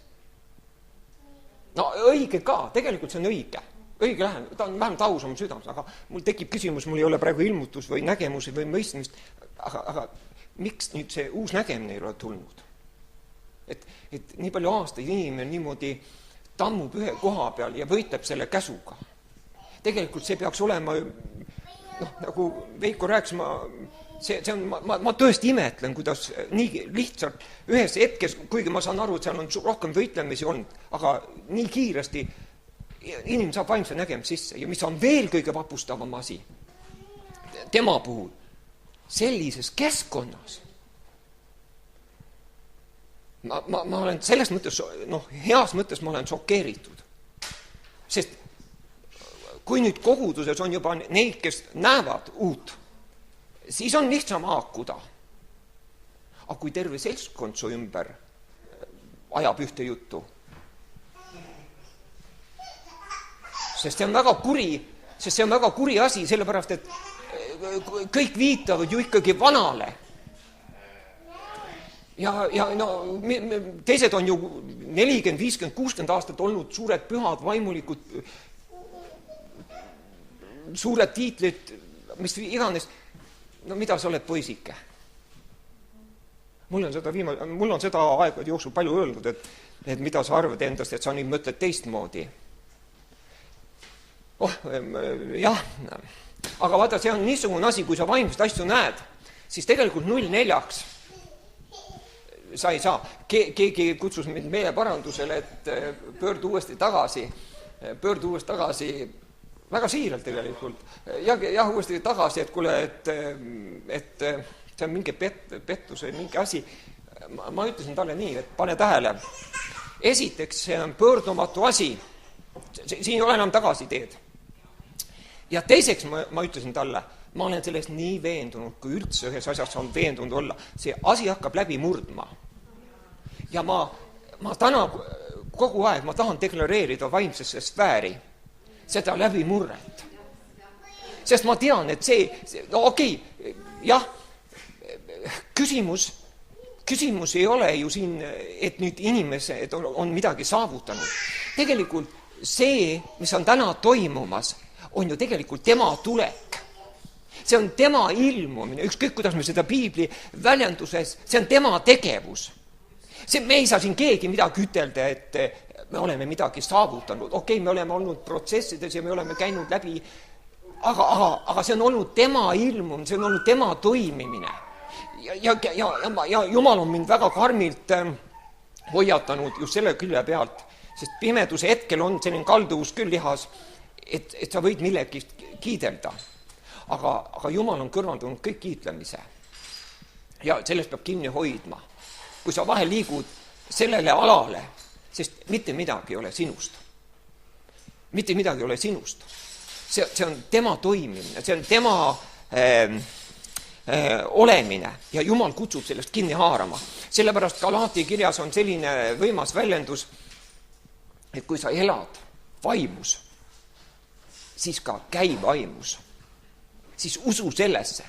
Õige ka, tegelikult see on õige. Õige lähen, ta on vähemalt aus oma südames, aga mul tekib küsimus, mul ei ole praegu ilmutus või nägemus või mõistmist, aga miks nüüd see uus nägemine ei ole tulnud? Et nii palju aastaid inimene niimoodi tammub ühe koha peal ja võitleb selle käsuga. Tegelikult see peaks olema, nagu Veiko rääkis, ma tõesti imetlen, kuidas nii lihtsalt ühes hetkes, kuigi ma saan aru, et seal on rohkem võitlemisi olnud, aga nii kiiresti inimene saab vaimse nägemise sisse ja mis on veel kõige vapustavam asi tema puhul sellises keskkonnas. Ma olen selles mõttes, heas mõttes ma olen šokeeritud. Sest kui nüüd koguduses on juba neid, kes näevad uut, siis on lihtsam haakuda. Aga kui terve seltskond su ümber ajab ühte juttu, sest see on väga kuri asi, sellepärast, et kõik viitavad ju ikkagi vanale. Ja teised on ju 40, 50, 60 aastat olnud suured pühad, vaimulikud, suured tiitlid, mis iganes. Mida sa oled poisike? Mul on seda aegade jooksul palju öeldud, et mida sa arvad endast, et sa nüüd mõtled teistmoodi. Jah, aga vaata, see on niisugune asi, kui sa vaimsest asju näed, siis tegelikult 0-4 sa ei saa. Keegi kutsus mind meeleparandusele, et pöördu uuesti tagasi, väga siiralt tegelikult, ja uuesti tagasi, et kuule, et see on mingi pettus või mingi asi. Ma ütlesin talle nii, et pane tähele. Esiteks, see on pöördumatu asi, siin ei ole enam tagasi teed. Ja teiseks ma ütlesin talle, ma olen sellest nii veendunud, kui üldse ühes asjas on veendunud olla. See asi hakkab läbi murdma. Ja ma täna kogu aeg, ma tahan deklareerida vaimsesse sfääri seda läbimurret. Sest ma tean, et jah, küsimus ei ole ju siin, et nüüd inimesed on midagi saavutanud. Tegelikult see, mis on täna toimumas, on ju tegelikult tema tulek. See on tema ilmumine, ükskõik kuidas me seda piibli väljenduses, see on tema tegevus. me ei saa siin keegi midagi ütelda, et me oleme midagi saavutanud. Okei, me oleme olnud protsessides ja me oleme käinud läbi, aga see on olnud tema ilmum, see on olnud tema toimimine. Ja Jumal on mind väga karmilt hoiatanud just selle külje pealt, sest pimeduse hetkel on selline kalduvus küll lihas, et sa võid millegi kiidelda. Aga Jumal on kõrvaldanud kõik kiitlemise. Ja sellest peab kinni hoidma. Kui sa vahel liigud sellele alale, sest mitte midagi ei ole sinust. Mitte midagi ei ole sinust. See on tema toimimine, see on tema olemine ja Jumal kutsub sellest kinni haarama. Sellepärast Galaati kirjas on selline võimas väljendus, et kui sa elad vaimus, siis ka käi vaimus. Siis usu sellesse.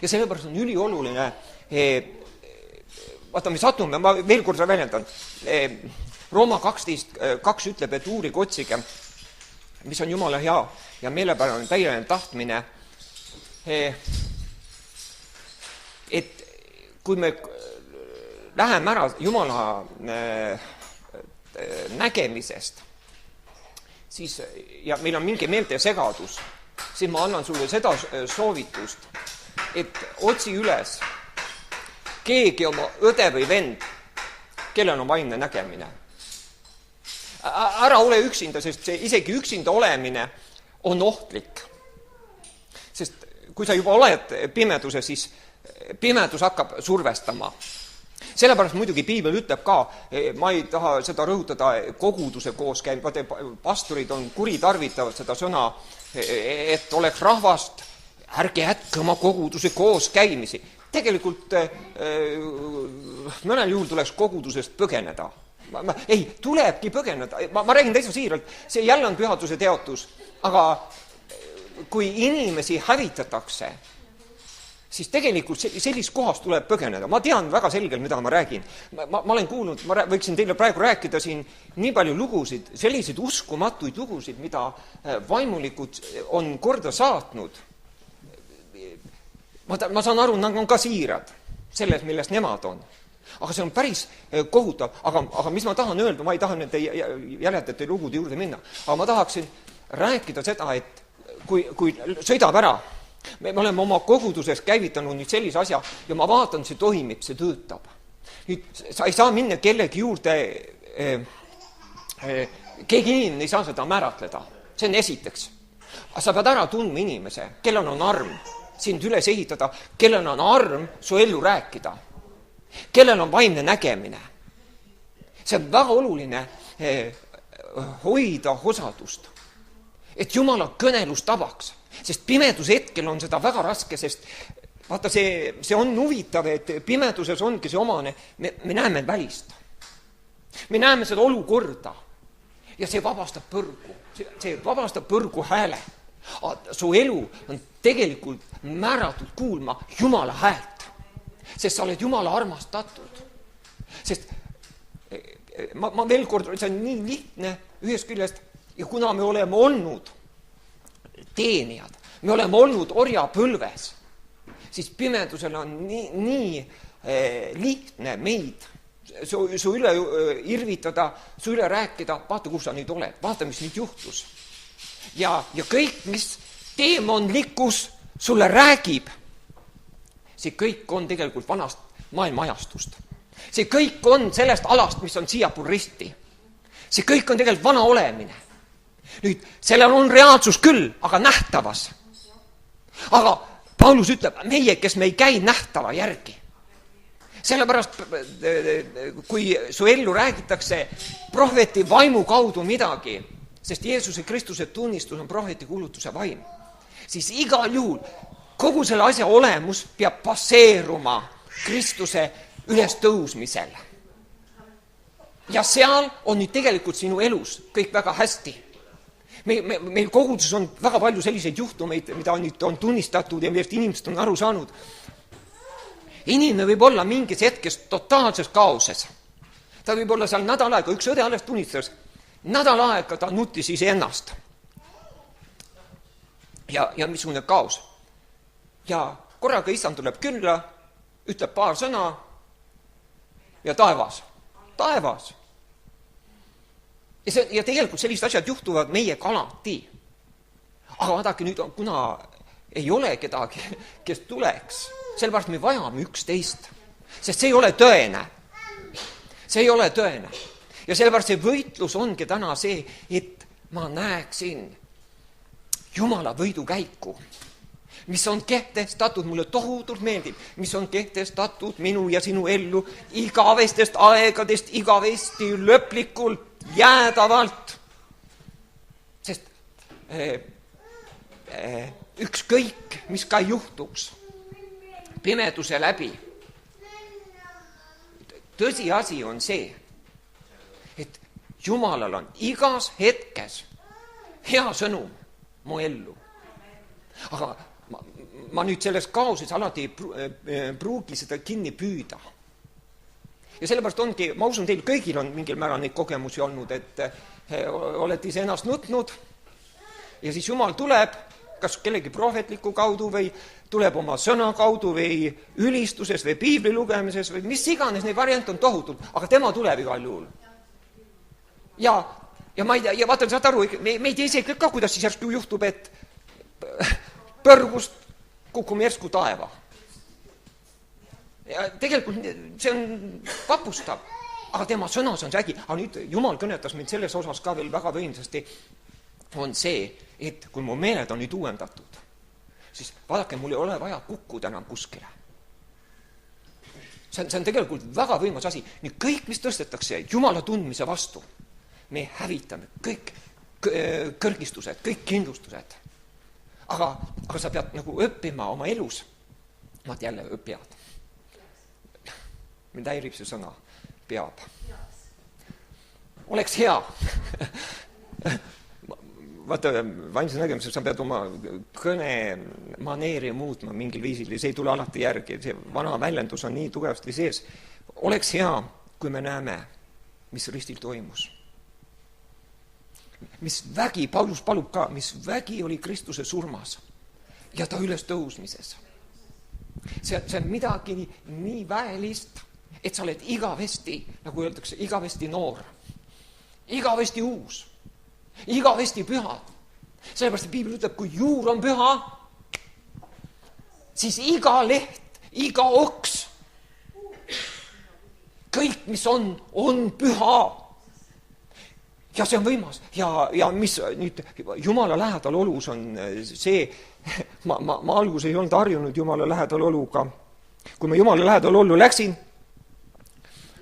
Ja sellepärast on ülioluline, vaata, me satume, ma veel kord väljendan, Rooma 12.2 ütleb, et uurig otsige, mis on Jumala hea ja meelepärane täieline tahtmine, et kui me läheme ära Jumala nägemisest, siis, ja meil on mingi meelte segadus, siis ma annan sulle seda soovitust, et otsi üles keegi oma õde või vend, kellel on vaimne nägemine. Ära ole üksinda, sest see isegi üksinda olemine on ohtlik. Sest kui sa juba oled pimeduses, siis pimedus hakkab survestama. Sellepärast muidugi piibel ütleb ka, ma ei taha seda rõhutada, koguduse koos käib, pastorid on kuritarvitavad seda sõna, et oleks rahvast, ärge jätke oma koguduse koos käimisi. Tegelikult mõnel juhul tuleks kogudusest põgeneda. Ei, tulebki põgeneda. Ma räägin täitsa siiralt, see jälle on pühaduse teotus, aga kui inimesi hävitatakse, siis tegelikult sellist kohast tuleb põgeneda. Ma tean väga selgelt, mida ma räägin. Ma olen kuulnud, ma võiksin teile praegu rääkida siin nii palju lugusid, selliseid uskumatuid lugusid, mida vaimulikud on korda saatnud. Ma saan aru, nad on ka siirad selles, millest nemad on. Aga see on päris kohutav. Aga mis ma tahan öelda, ma ei taha nende jäledate lugude juurde minna. Aga ma tahaksin rääkida seda, et kui sõidab ära, me oleme oma koguduses käivitanud nüüd sellise asja ja ma vaatan, see toimib, see töötab. Nüüd, sa ei saa minna kellegi juurde, keegi inimene ei saa seda määratleda. See on esiteks. Aga sa pead ära tundma inimese, kellel on arm sind üles ehitada, kellel on arm su ellu rääkida, kellel on vaimne nägemine. See on väga oluline hoida osadust, et Jumala kõnelus tabaks, sest pimeduse hetkel on seda väga raske, sest vaata, see on huvitav, et pimeduses ongi see omane, me näeme välist. Me näeme seda olukorda ja see vabastab põrgu, see vabastab põrgu hääle. Su elu on tegelikult määratud kuulma Jumala häält, sest sa oled Jumala armastatud. Sest ma veel kord, see on nii lihtne ühest küljest ja kuna me oleme olnud teenijad, me oleme olnud orjapõlves, siis pimedusel on nii lihtne meid su üle irvitada, su üle rääkida, vaata, kus sa nüüd oled, vaata, mis nüüd juhtus. Ja kõik, mis teemonlikkus sulle räägib, see kõik on tegelikult vanast maailma ajastust. See kõik on sellest alast, mis on siiapool risti. See kõik on tegelikult vana olemine. Nüüd, sellel on reaalsus küll, aga nähtavas. Aga Paulus ütleb, meie, kes me ei käi nähtava järgi. Sellepärast, kui su ellu räägitakse prohveti vaimu kaudu midagi, sest Jeesuse Kristuse tunnistus on prohveti kuulutuse vaim, siis igal juhul kogu selle asja olemus peab baseeruma Kristuse ülestõusmisel. Ja seal on nüüd tegelikult sinu elus kõik väga hästi. Meil koguduses on väga palju selliseid juhtumeid, mida nüüd on tunnistatud ja millest inimesed on aru saanud. Inimene võib olla mingis hetkes totaalses kaoses. Ta võib olla seal nädal aega, üks õde alles tunnistas, nädal aega ta nutis ise ennast. Ja missugune kaos. Ja korraga issand tuleb külla, ütleb paar sõna ja taevas. taevas. Ja tegelikult sellised asjad juhtuvad meiega alati. Aga vaadake nüüd, kuna ei ole kedagi, kes tuleks, sellepärast me vajame üksteist, sest see ei ole tõene. See ei ole tõene. Ja sellepärast see võitlus ongi täna see, et ma näeksin Jumala võidukäiku, mis on kehtestatud, mulle tohutult meeldib, mis on kehtestatud minu ja sinu ellu igavestest aegadest, igavesti lõplikult, jäädavalt. Sest ükskõik, mis ka juhtuks pimeduse läbi. Tõsiasi on see, et Jumalal on igas hetkes hea sõnum mu ellu. Aga ma nüüd selles kaoses alati ei pruugi seda kinni püüda. Ja sellepärast ongi, ma usun, teil kõigil on mingil määral neid kogemusi olnud, et olete ise ennast nutnud ja siis Jumal tuleb, kas kellegi prohvetliku kaudu või tuleb oma sõna kaudu või ülistuses või piibli lugemises või mis iganes, neid variant on tohutult, aga tema tuleb igal juhul. Ja ma ei tea, ja vaatan, saad aru, me ei tea isegi ka, kuidas siis järsku juhtub, et põrgust kukume järsku taeva. Ja tegelikult see on vapustav, aga tema sõnas on see ägi. Aga nüüd Jumal kõnetas mind selles osas ka veel väga võimsasti, on see, et kui mu meeled on nüüd uuendatud, siis vaadake, mul ei ole vaja kukkuda enam kuskile. See on tegelikult väga võimas asi. Nüüd kõik, mis tõstetakse Jumala tundmise vastu, me hävitame kõik kõrgistused, kõik kindlustused. Aga sa pead nagu õppima oma elus. Ma jälle õppiad. Mind häirib see sõna. Peab. Oleks hea. Vaata, vaimse nägemisel sa pead oma kõne maneeri muutma mingil viisil ja see ei tule alati järgi. See vana väljendus on nii tugevasti sees. Oleks hea, kui me näeme, mis ristil toimus. Mis vägi, Paulus palub ka, mis vägi oli Kristuse surmas ja ta üles tõusmises. See on midagi nii väelist, et sa oled igavesti, nagu öeldakse, igavesti noor, igavesti uus, igavesti püha. Sellepärast piibel ütleb, kui juur on püha, siis iga leht, iga oks, kõik, mis on püha. Ja see on võimas. Ja mis nüüd Jumala lähedal olus on see, ma algus ei olnud harjunud Jumala lähedal oluga. Kui ma Jumala lähedal ollu läksin,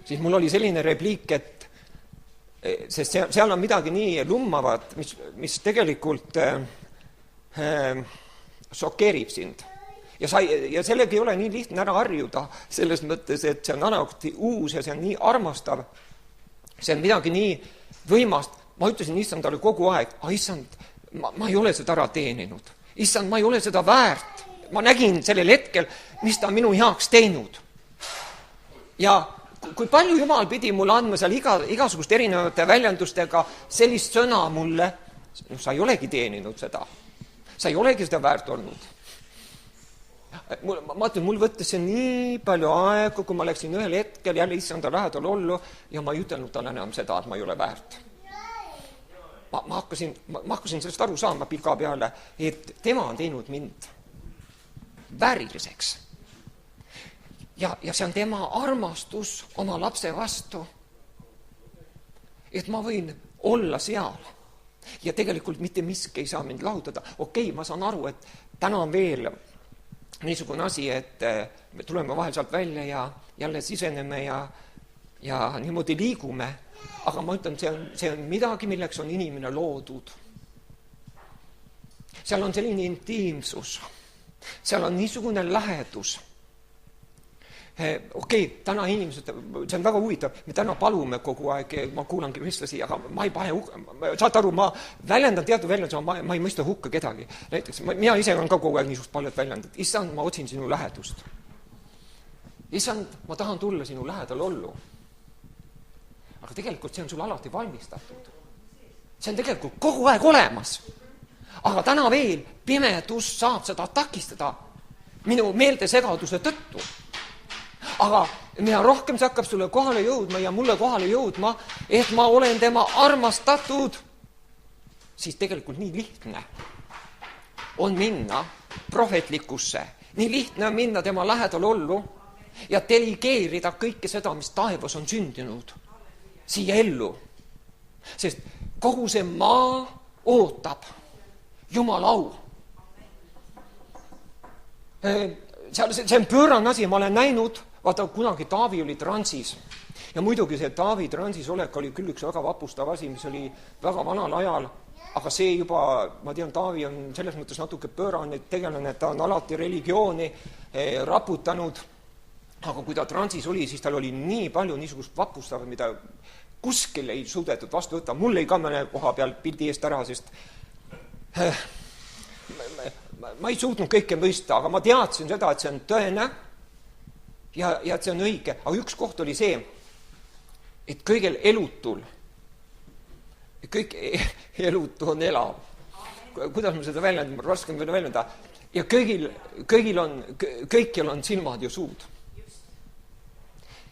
siis mul oli selline repliik, et sest seal on midagi nii lummavat, mis tegelikult šokeerib sind. Ja sellega ei ole nii lihtne ära harjuda selles mõttes, et see on alati uus ja see on nii armastav. See on midagi nii võimast. Ma ütlesin issandale kogu aeg, issand, ma ei ole seda ära teeninud. Issand, ma ei ole seda väärt. Ma nägin sellel hetkel, mis ta minu heaks teinud. Ja kui palju Jumal pidi mulle andma seal igasugust erinevate väljendustega sellist sõna mulle, sa ei olegi teeninud seda. Sa ei olegi seda väärt olnud. Ma ütlen, mul võttes see nii palju aega, kui ma läksin ühel hetkel jälle issanda lähedal ollu ja ma ei ütelnud talle enam seda, et ma ei ole väärt. Ma hakkasin sellest aru saama pika peale, et tema on teinud mind vääriliseks. Ja see on tema armastus oma lapse vastu, et ma võin olla seal. Ja tegelikult mitte miski ei saa mind lahutada. Okei, ma saan aru, et täna on veel niisugune asi, et me tuleme vahel sealt välja ja jälle siseneme ja niimoodi liigume. Aga ma ütlen, see on midagi, milleks on inimene loodud. Seal on selline intiimsus. Seal on niisugune lähedus. Okei, täna inimesed, see on väga huvitav, me täna palume kogu aeg, ma kuulangi kristlasi, aga ma ei pane saad aru, ma väljendan teatud väljendus, ma ei mõista hukka kedagi. Näiteks, mina ise olen ka kogu aeg niisugust paljud väljendad. Issand, ma otsin sinu lähedust. Issand, ma tahan tulla sinu lähedal ollu. Aga tegelikult see on sul alati valmistatud. See on tegelikult kogu aeg olemas. Aga täna veel pimedus saab seda takistada minu meeldesegaduse tõttu. Aga mida rohkem see hakkab sulle kohale jõudma ja mulle kohale jõudma, et ma olen tema armastatud, siis tegelikult nii lihtne on minna prohvetlikusse, nii lihtne on minna tema lähedal ollu ja delegeerida kõike seda, mis taevas on sündinud, siia ellu. Sest kogu see maa ootab Jumala au. See on pöörane asi, ma olen näinud, vaata kunagi Taavi oli transis ja muidugi see Taavi transis olek oli küll üks väga vapustav asi, mis oli väga vanal ajal, aga see juba, ma tean, Taavi on selles mõttes natuke pöörane tegelane, et ta on alati religiooni raputanud, aga kui ta transis oli, siis tal oli nii palju niisugust vapustav, mida kuskil ei suudetud vastu võtta. Mul ei kammene koha peal pildi eest ära, sest ma ei suutnud kõike mõista, aga ma teadsin seda, et see on tõene ja et see on õige. Aga üks koht oli see, et kõigel elutul, kõik elutu on elav. Kuidas ma seda väljendada, raske on väljendada. Ja kõikjal on silmad ja suud.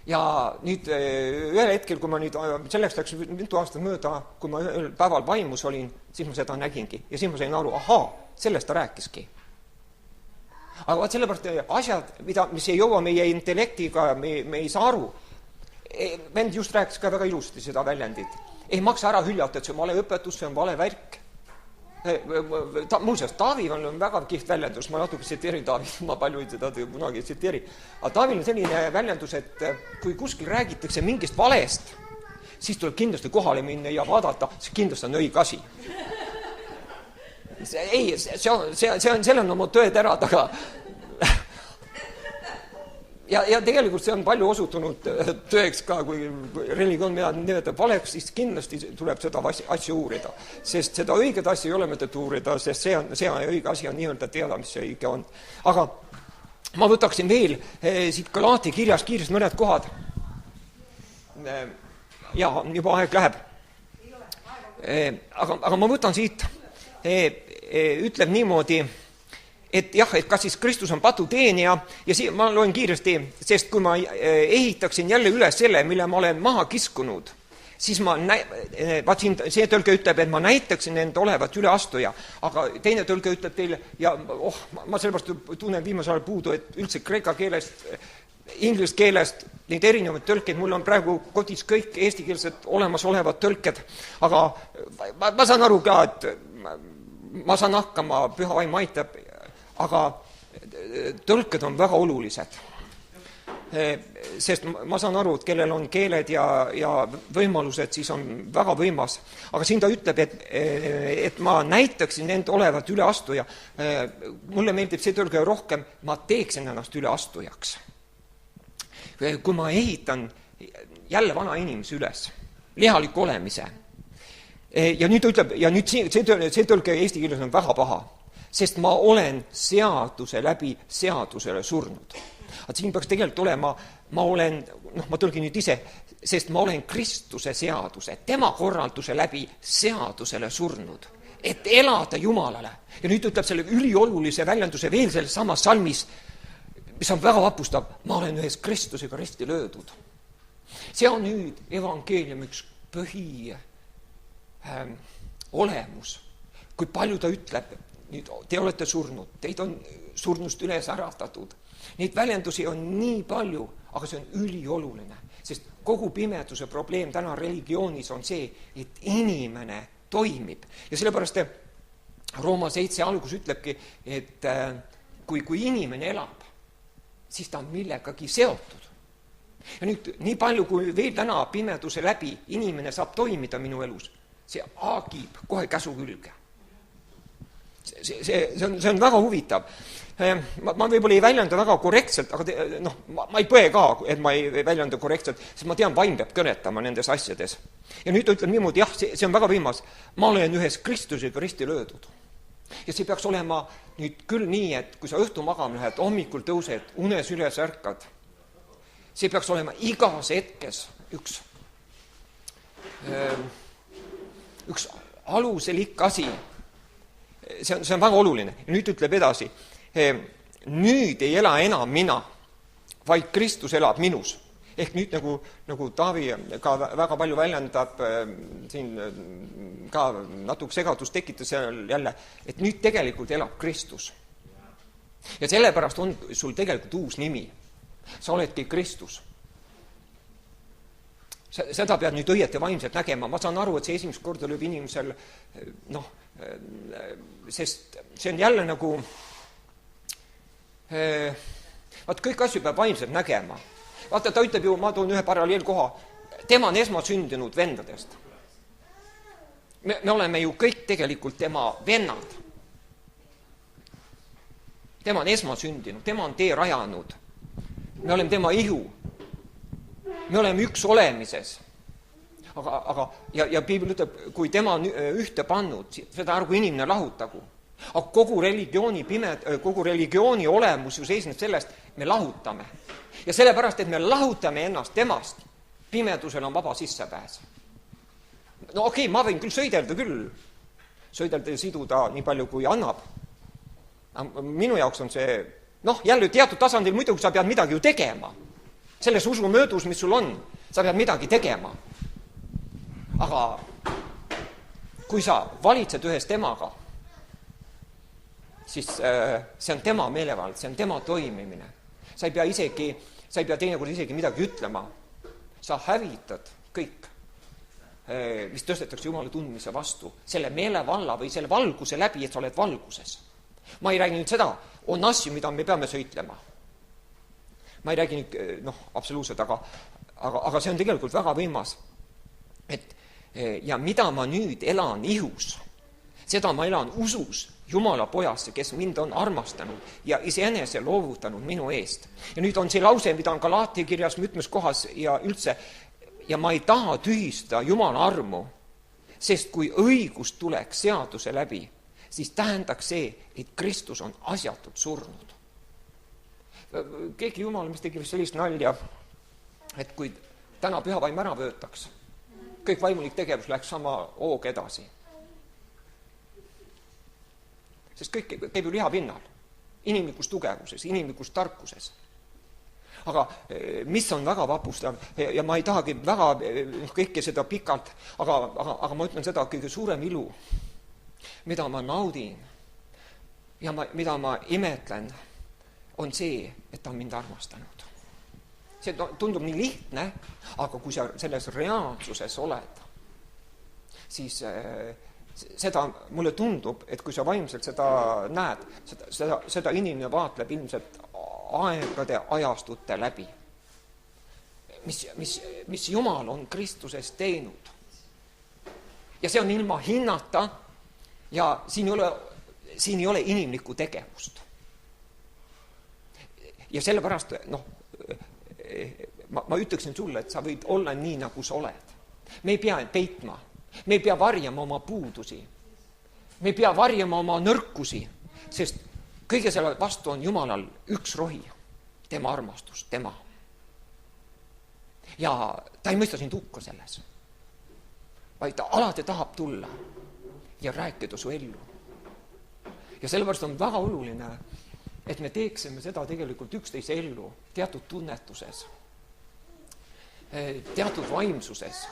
Ja nüüd ühel hetkel, kui ma nüüd, selleks läks mitu aastat mööda, kui ma ühel päeval vaimus olin, siis ma seda nägingi. Ja siis ma sain aru, sellest ta rääkiski. Aga vaat sellepärast asjad, mis ei jõua meie intellektiga, me ei saa aru. Vend just rääkis ka väga ilusti seda väljendit. Ei maksa ära hüljata, et see on vale õpetus, see on vale värk. Muuseas, Taavil on väga kihvt väljendus, ma natuke tsiteerin Taavit, ma palju seda kunagi tsiteeri. Aga Taavil on selline väljendus, et kui kuskil räägitakse mingist valest, siis tuleb kindlasti kohale minna ja vaadata, see kindlasti on õige asi. Ei, seal on oma tõed ära taga. Ja tegelikult see on palju osutunud tõeks ka, kui religioon nimetab valeks, siis kindlasti tuleb seda asja uurida. Sest seda õiget asja ei ole mõtet uurida, sest see õige asi on nii-öelda teada, mis see õige on. Aga ma võtaksin veel siit Galaati kirjas kiiresti mõned kohad. Ja, juba aeg läheb. Aga ma võtan siit, ütleb niimoodi, et jah, et kas siis Kristus on patuteenija ja ma loen kiiresti, sest kui ma ehitaksin jälle üles selle, mille ma olen maha kiskunud, siis vaat siin see tõlge ütleb, et ma näitaksin end olevat üleastuja, aga teine tõlge ütleb teile, ja ma sellepärast tunnen viimasel ajal puudu, et üldse kreeka keelest, inglise keelest, neid erinevaid tõlkeid, mul on praegu kodis kõik eestikeelsed olemasolevad tõlked, aga ma saan aru ka, et ma saan hakkama, püha vaim aitab, aga tõlked on väga olulised. Sest ma saan aru, et kellel on keeled ja võimalused, siis on väga võimas. Aga siin ta ütleb, et ma näitaksin end olevat üleastuja. Mulle meeldib see tõlge rohkem, ma teeksin ennast üleastujaks. Kui ma ehitan jälle vana inimese üles, lihaliku olemise. Ja nüüd ütleb, ja nüüd see tõlge eesti keeles on väga paha. Sest ma olen seaduse läbi seadusele surnud. Siin peaks tegelikult olema, ma tõlgin nüüd ise, sest ma olen Kristuse seaduse, tema korralduse läbi seadusele surnud, et elada Jumalale. Ja nüüd ütleb selle üliolulise väljenduse veel selles samas salmis, mis on väga vapustav, ma olen ühes Kristusega risti löödud. See on nüüd evangeeliumi üks põhi olemus, kui palju ta ütleb, nüüd te olete surnud, teid on surnust üles äratatud. Neid väljendusi on nii palju, aga see on ülioluline, sest kogu pimeduse probleem täna religioonis on see, et inimene toimib. Ja sellepärast Rooma 7 algus ütlebki, et kui inimene elab, siis ta on millegagi seotud. Ja nüüd nii palju, kui veel täna pimeduse läbi inimene saab toimida minu elus, see haagib kohe käsu külge. See on väga huvitav. Ma võib-olla ei väljenda väga korrektselt, aga ma ei põe ka, et ma ei väljenda korrektselt, sest ma tean, vaim peab kõnetama nendes asjades. Ja nüüd ta ütleb niimoodi, jah, see on väga võimas. Ma olen ühes Kristusega risti löödud. Ja see peaks olema nüüd küll nii, et kui sa õhtu magama lähed, hommikul tõused, unes üles ärkad, see peaks olema igas hetkes üks aluselik asi. See on väga oluline. Ja nüüd ütleb edasi, nüüd ei ela enam mina, vaid Kristus elab minus. ehk nüüd nagu Taavi ka väga palju väljendab, siin ka natuke segadust tekitas jälle, et nüüd tegelikult elab Kristus. Ja sellepärast on sul tegelikult uus nimi. Sa oledki Kristus. Seda pead nüüd õieti vaimselt nägema. Ma saan aru, et see esimest korda lööb inimesel, sest see on jälle nagu vaat kõik asju peab vaimselt nägema. Vaata, ta ütleb ju, ma toon ühe paralleelkoha, tema on esmasündinud vendadest. Me oleme ju kõik tegelikult tema vennad. Tema on esmasündinud, tema on tee rajanud. Me oleme tema ihu. Me oleme üks olemises. Ja Piibel ütleb, kui tema on ühte pannud, seda ärgu inimene lahutagu. Aga kogu religiooni olemus ju seisneb sellest, me lahutame. Ja sellepärast, et me lahutame ennast temast, pimedusel on vaba sissepääs. No okei, ma võin küll sõidelda ja siduda nii palju, kui annab. Minu jaoks on see, jälle teatud tasandil muidugi sa pead midagi ju tegema. Selles usumöödus, mis sul on, sa pead midagi tegema. Aga kui sa valitsed ühes temaga, siis see on tema meelevald, see on tema toimimine. Sa ei pea teinekord isegi midagi ütlema. Sa hävitad kõik, mis tõstetakse Jumala tundmise vastu, selle meelevalla või selle valguse läbi, et sa oled valguses. Ma ei räägi nüüd seda, on asju, mida me peame sõitlema. Ma ei räägi nüüd, absoluutselt, aga see on tegelikult väga võimas. Ja mida ma nüüd elan ihus, seda ma elan usus Jumala pojasse, kes mind on armastanud ja iseenese loovutanud minu eest. Ja nüüd on see lause, mida on Galaatia kirjas mitmes kohas ja üldse, ja ma ei taha tühistada Jumala armu, sest kui õigus tuleks seaduse läbi, siis tähendaks see, et Kristus on asjatult surnud. Keegi Jumal, mis tegi sellist nalja, et kui täna pühavaim ära võetaks, kõik vaimulik tegevus läheks sama hoog edasi. Sest kõik käib ju liha pinnal, inimlikus tugevuses, inimlikus tarkuses. Aga mis on väga vapustav, ja ma ei tahagi väga kõike seda pikalt, aga ma ütlen seda, kõige suurem ilu, mida ma naudin ja mida ma imetlen, on see, et ta on mind armastanud. See tundub nii lihtne, aga kui sa selles reaalsuses oled, siis seda mulle tundub, et kui sa vaimselt seda näed, seda inimene vaatleb ilmselt aegade ajastute läbi. Mis Jumal on Kristuses teinud. Ja see on ilma hinnata ja siin ei ole inimlikku tegevust. Ja sellepärast, ma ütleksin sulle, et sa võid olla nii, nagu sa oled. Me ei pea peitma. Me ei pea varjama oma puudusi. Me ei pea varjama oma nõrkusi, sest kõige selle vastu on Jumalal üks rohi, tema armastus, tema. Ja ta ei mõista sind hukka selles, vaid ta alati tahab tulla ja rääkida su ellu. Ja sellepärast on väga oluline, et me teeksime seda tegelikult üksteise ellu teatud tunnetuses, teatud vaimsuses.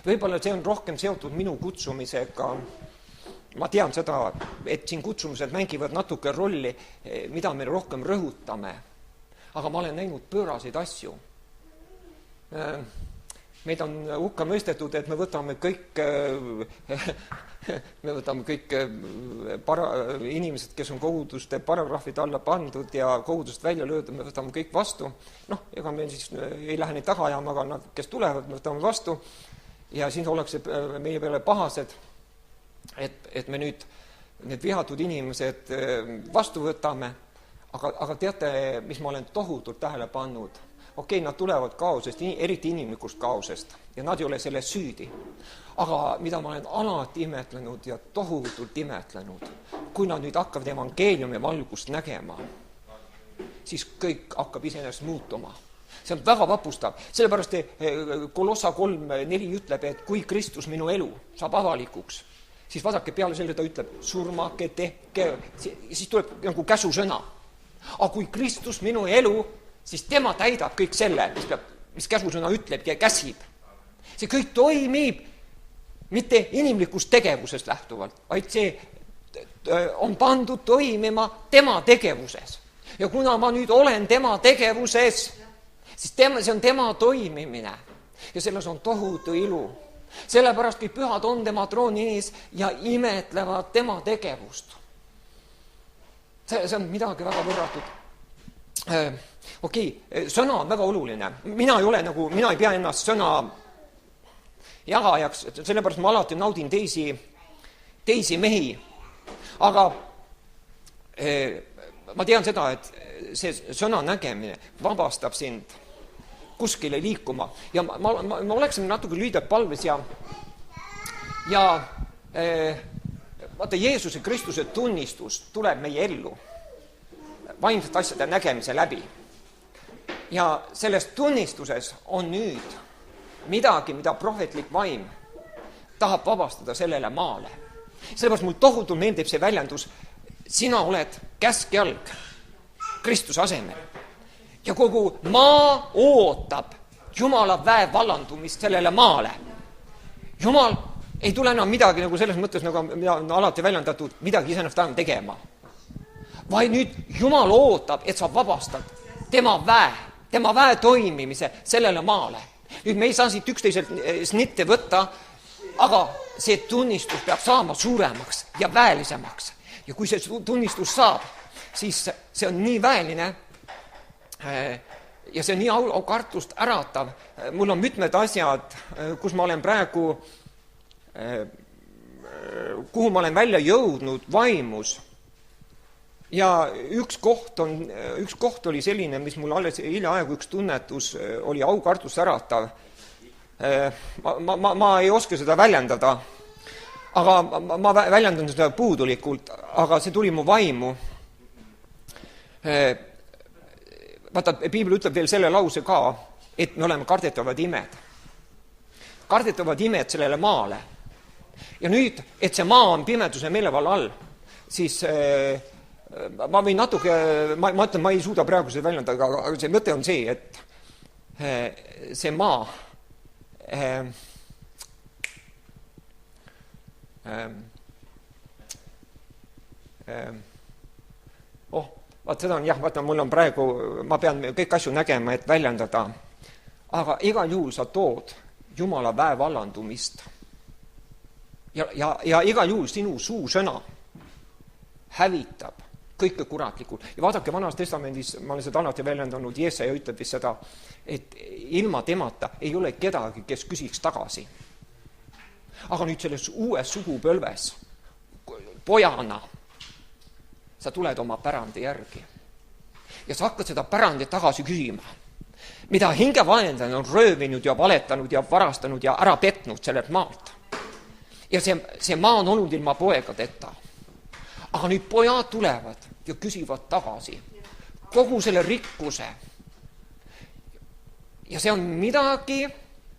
Võib-olla see on rohkem seotud minu kutsumisega. Ma tean seda, et siin kutsumised mängivad natuke rolli, mida me rohkem rõhutame. Aga ma olen näinud pööraseid asju. Meid on hukka mõistetud, et me võtame kõik inimesed, kes on koguduste paragrahvid alla pandud ja kogudust välja löödud, me võtame kõik vastu. Ega me siis ei lähe neid taga ajama, aga nad, kes tulevad, me võtame vastu. Ja siin ollakse meie peale pahased, et me nüüd need vihatud inimesed vastu võtame, aga teate, mis ma olen tohutult tähele pannud? Okei, nad tulevad kaosest, eriti inimlikust kaosest, ja nad ei ole selles süüdi. Aga mida ma olen alati imetlenud ja tohutult imetlenud, kui nad nüüd hakkavad evangeeliumi valgust nägema, siis kõik hakkab iseenesest muutuma. See on väga vapustav, sellepärast Kolossa 3:4 ütleb, et kui Kristus minu elu saab avalikuks, siis vaadake peale selle, ta ütleb surmake, tehke, siis tuleb nagu käsusõna. Aga kui Kristus minu elu, siis tema täidab kõik selle, mis peab mis käsusõna ütleb ja käsib. See kõik toimib mitte inimlikust tegevusest lähtuvalt, vaid see on pandud toimima tema tegevuses. Ja kuna ma nüüd olen tema tegevuses, siis see on tema toimimine. Ja selles on tohutu ilu. Sellepärast kõik pühad on tema trooni ees ja imetlevad tema tegevust. See on midagi väga võrratut. Sõna on väga oluline. Mina ei pea ennast sõna jagajaks, sellepärast ma alati naudin teisi mehi. Aga ma tean seda, et see sõna nägemine vabastab sind kuskile liikuma. Ja ma oleksin natuke lühidalt palves ja vaata, Jeesuse Kristuse tunnistus tuleb meie ellu vaimsete asjade nägemise läbi. Ja selles tunnistuses on nüüd midagi, mida prohvetlik vaim tahab vabastada sellele maale. Sellepärast mul tohutult meeldib see väljendus, sina oled käskjalg Kristuse asemel. Ja kogu maa ootab Jumala väe vallandumist sellele maale. Jumal ei tule enam midagi nagu selles mõttes, nagu mida on alati väljendatud, midagi iseennast enam tegema. Vaid nüüd Jumal ootab, et sa vabastad tema väe toimimise sellele maale. Nüüd me ei saa siit üksteiselt snitte võtta, aga see tunnistus peab saama suuremaks ja väelisemaks. Ja kui see tunnistus saab, siis see on nii väeline ja see on nii aukartust äratav. Mul on mitmed asjad, kus ma olen praegu, kuhu ma olen välja jõudnud vaimus. Ja üks koht oli selline, mis mul alles hiljaaegu üks tunnetus oli aukartust äratav. Ma ei oska seda väljendada, aga ma väljendan seda puudulikult, aga see tuli mu vaimu. Vaata, Piibel ütleb veel selle lause ka, et me oleme kardetavad imed. Kardetavad imed sellele maale. Ja nüüd, et see maa on pimeduse meelevalla all, siis ma võin natuke, ma ütlen, ma ei suuda praegu seda väljendada, aga see mõte on see, et see maa vaat seda on vaata, mul on praegu, ma pean kõik asju nägema, et väljendada, aga igal juhul sa tood Jumala väe vallandumist ja igal juhul sinu suusõna hävitab kõike kuratlikul. Ja vaadake, Vanas Testamendis, ma olen seda alati väljendanud, Jeesaja ütleb vist seda, et ilma temata ei ole kedagi, kes küsiks tagasi. Aga nüüd selles uues sugupõlves, pojana, sa tuled oma pärandi järgi. Ja sa hakkad seda pärandit tagasi küsima, mida hingevaenlane on röövinud ja valetanud ja varastanud ja ära petnud sellelt maalt. Ja see maa on olnud ilma poegadeta. Aga nüüd pojad tulevad ja küsivad tagasi kogu selle rikkuse. Ja see on midagi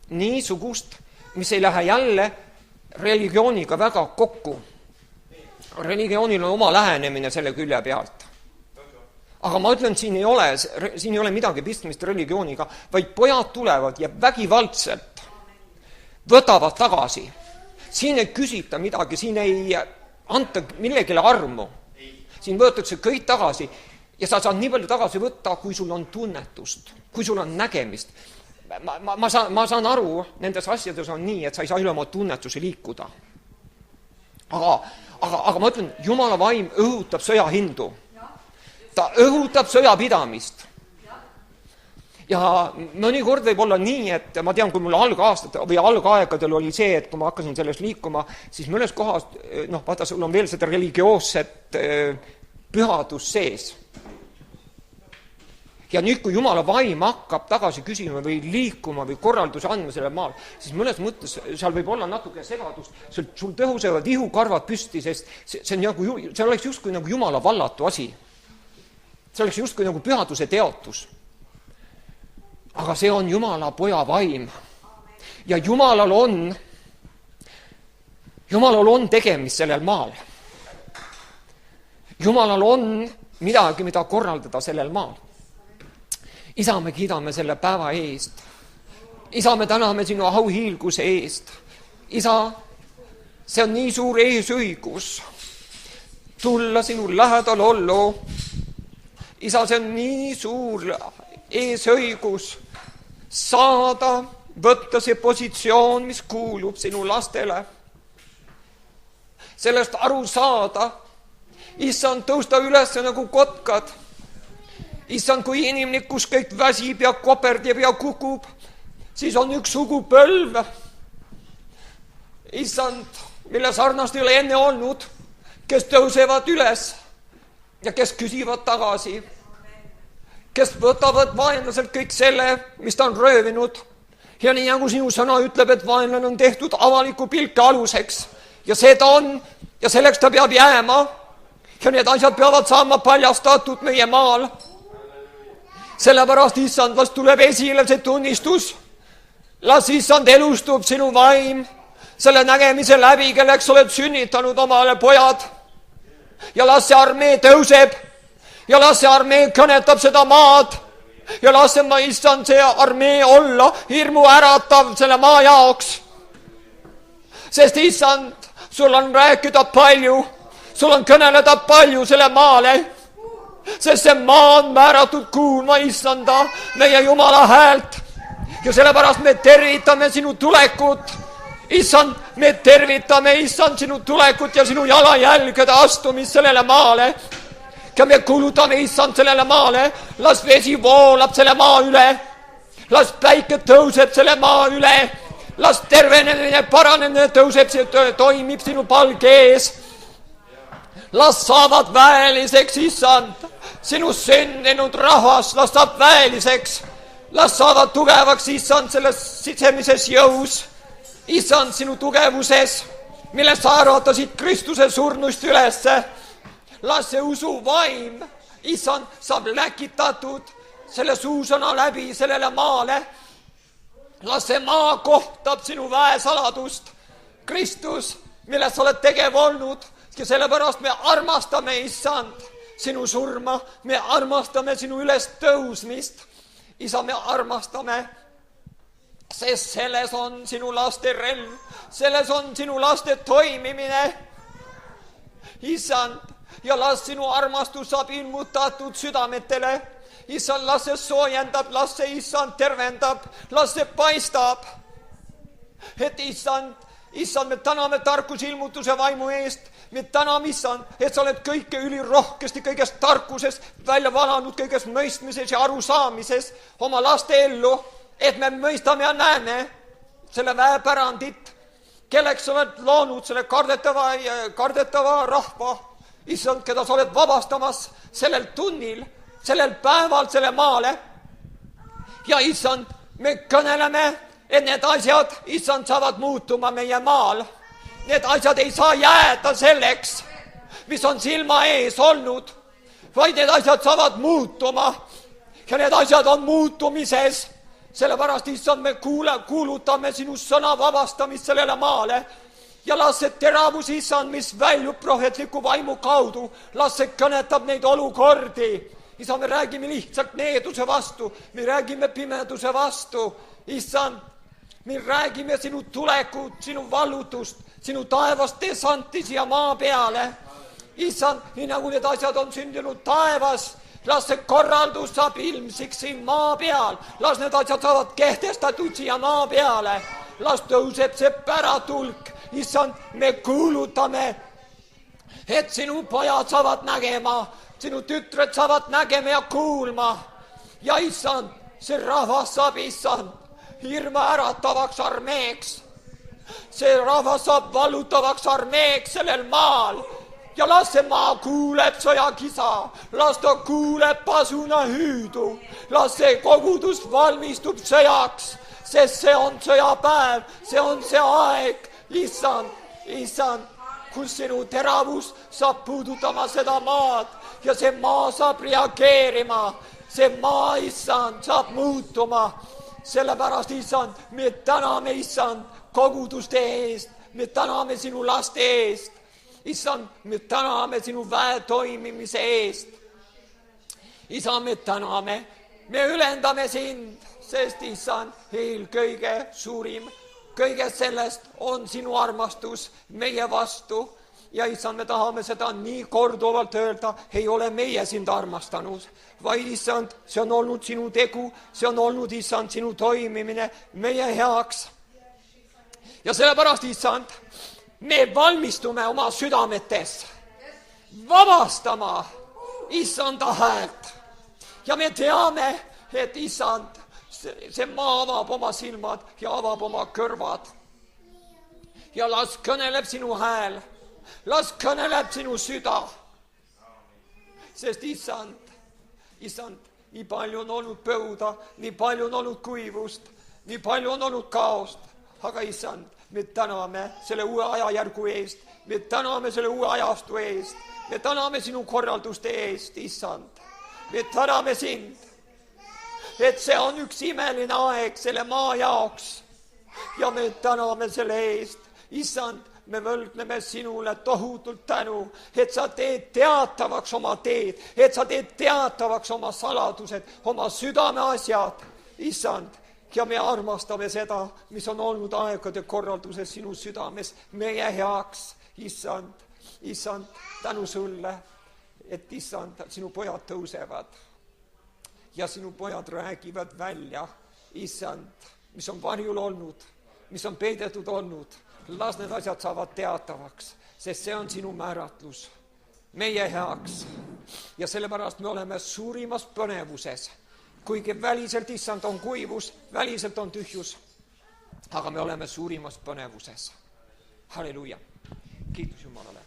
niisugust, mis ei lähe jälle religiooniga väga kokku. Religioonil on oma lähenemine selle külje pealt. Aga ma ütlen, siin ei ole midagi pistmist religiooniga, vaid pojad tulevad ja vägivaldselt võtavad tagasi. Siin ei küsita midagi, siin ei anta millegile armu. Siin võetakse kõik tagasi ja sa saad nii palju tagasi võtta, kui sul on tunnetust, kui sul on nägemist. Ma saan aru, nendes asjades on nii, et sa ei saa üle oma tunnetuse liikuda. Aga ma ütlen, Jumala vaim õhutab sõjahindu. Ta õhutab sõjapidamist. Ja mõnikord võib olla nii, et ma tean, kui mul algaegadel oli see, et kui ma hakkasin sellest liikuma, siis mõnes kohas, vaata, sul on veel seda religioosset pühadus sees. Ja nüüd, kui Jumala vaim hakkab tagasi küsima või liikuma või korralduse andma selle maal, siis mõnes mõttes seal võib olla natuke segadust, sul tõhusevad ihukarvad püsti, sest see oleks justkui nagu Jumala vallatu asi. See oleks justkui nagu pühaduse teotus. Aga see on Jumala poja vaim. Ja Jumalal on tegemist sellel maal. Jumalal on midagi, mida korraldada sellel maal. Isa, me kiidame selle päeva eest, isa, me täname sinu auhiilguse eest. isa, see on nii suur eesõigus tulla sinu lähedal ollu. isa, see on nii suur eesõigus saada, võtta see positsioon, mis kuulub sinu lastele. Sellest aru saada. Issand, tõusta üles nagu kotkad. Issand, kui inimlik, kus kõik väsib ja koperdib ja kukub, siis on üks sugupõlv. Issand, mille sarnast ei ole enne olnud, kes tõusevad üles ja kes küsivad tagasi, kes võtavad vaenlaselt kõik selle, mis ta on röövinud. Ja nii nagu sinu sõna ütleb, et vaenlane on tehtud avaliku pilke aluseks ja see ta on ja selleks ta peab jääma ja need asjad peavad saama paljastatud meie maal. Sellepärast, issand, las tuleb esile see tunnistus. Las, issand, elustub sinu vaim selle nägemise läbi, kelleks oled sünnitanud omale pojad. Ja las see armee tõuseb ja las see armee kõnetab seda maad ja las see, issand, see armee olla hirmu äratav selle maa jaoks. Sest, issand, sul on rääkida palju, sul on kõneleda palju selle maale, sest see maa on määratud kuulma, issanda, meie Jumala häält. Ja sellepärast me tervitame sinu tulekut. Issand, me tervitame, issand, sinu tulekut ja sinu jalajälgede astumist sellele maale. Ja me kuulutame, issand, sellele maale. Las vesi voolab selle maa üle. Las päike tõuseb selle maa üle. Las tervenemine, paranemine tõuseb, see toimib sinu palge ees. Las saavad väeliseks, issand, sinu sündinud rahvas, las saab väeliseks. Las saavad tugevaks, issand, selles sisemises jõus. Issand, sinu tugevuses, mille sa arvatasid Kristuse surnust ülesse. Las see usu vaim, issand, saab läkitatud selle suusõna läbi sellele maale. Las see maa kohtab sinu väesaladust. Kristus, mille sa oled tegev olnud, ja sellepärast me armastame, issand, sinu surma. Me armastame sinu üles tõusmist. Isa, me armastame, sest selles on sinu laste relv. Selles on sinu laste toimimine. Issand, ja las sinu armastus saab ilmutatud südametele. Issand, las see soojendab, las see, issand, tervendab, las see paistab. Et issand, me täname tarkuse ilmutuse vaimu eest. Me täname, issand, et sa oled kõike ülirohkesti, kõigest tarkusest välja valanud, kõigest mõistmises ja arusaamises oma laste ellu, et me mõistame ja näeme selle väepärandit, kelleks sa oled loonud selle kardetava rahva. Issand, keda sa oled vabastamas sellel tunnil, sellel päeval, selle maale. Ja issand, me kõneleme, et need asjad, issand, saavad muutuma meie maal. Need asjad ei saa jääda selleks, mis on silma ees olnud, vaid need asjad saavad muutuma. Ja need asjad on muutumises. Sellepärast, issand, me kuulutame sinu sõna vabastamist sellele maale. Ja las see teravus, issand, mis väljub prohvetliku vaimu kaudu, las see kõnetab neid olukordi. Issand, me räägime lihtsalt needuse vastu, me räägime pimeduse vastu. Issand, me räägime sinu tulekut, sinu vallutust, sinu taevast desanti siia maa peale. Issand, nii nagu need asjad on sündinud taevas, las see korraldus saab ilmsiks siin maa peal. Las need asjad saavad kehtestatud siia maa peale. Las tõuseb see päratulk. Issand, me kuulutame, et sinu pojad saavad nägema, sinu tütred saavad nägema ja kuulma. Ja issand, see rahvas saab, issand, hirma äratavaks armeeks. See rahvas saab vallutavaks armeeks sellel maal. Ja las see maa kuuleb sõjakisa, las ta kuuleb pasuna hüüdu, las see kogudus valmistub sõjaks, sest see on sõjapäev, see on see aeg, issand, kus sinu teravus saab puudutama seda maad ja see maa saab reageerima, see maa, issand, saab muutuma. Sellepärast, issand, me täname, issand, koguduste eest, me täname sinu laste eest. Issand, me täname sinu väe toimimise eest. Isa, me täname, me ülendame sind, sest issand, eelkõige suurim kõigest sellest on sinu armastus meie vastu. Ja issand, me tahame seda nii korduvalt öelda, ei ole meie sind armastanud, vaid issand, see on olnud sinu tegu, see on olnud issand sinu toimimine meie heaks. Ja sellepärast issand, me valmistume oma südametes vabastama issanda häält. Ja me teame, et issand, see maa avab oma silmad ja avab oma kõrvad. Ja las kõneleb sinu hääl. Las kõneleb sinu süda. Sest issand, nii palju on olnud põuda, nii palju on olnud kuivust, nii palju on olnud kaost. Aga issand, me täname selle uue ajajärgu eest, me täname selle uue ajastu eest, me täname sinu korralduste eest, issand. Me täname sind, et see on üks imeline aeg selle maa jaoks. Ja me täname selle eest, issand. Me võlgneme sinule tohutult tänu, et sa teed teatavaks oma teed, et sa teed teatavaks oma saladused, oma südame asjad, issand. Ja me armastame seda, mis on olnud aegade korralduses sinu südames meie heaks, issand. Issand, tänu sulle, et issand, sinu pojad tõusevad ja sinu pojad räägivad välja, issand, mis on varjul olnud, mis on peidetud olnud. Las need asjad saavad teatavaks, sest see on sinu määratlus meie heaks. Ja sellepärast me oleme suurimas põnevuses, kuigi väliselt issand on kuivus, väliselt on tühjus, aga me oleme suurimas põnevuses. Halleluuja, kiitus Jumalale.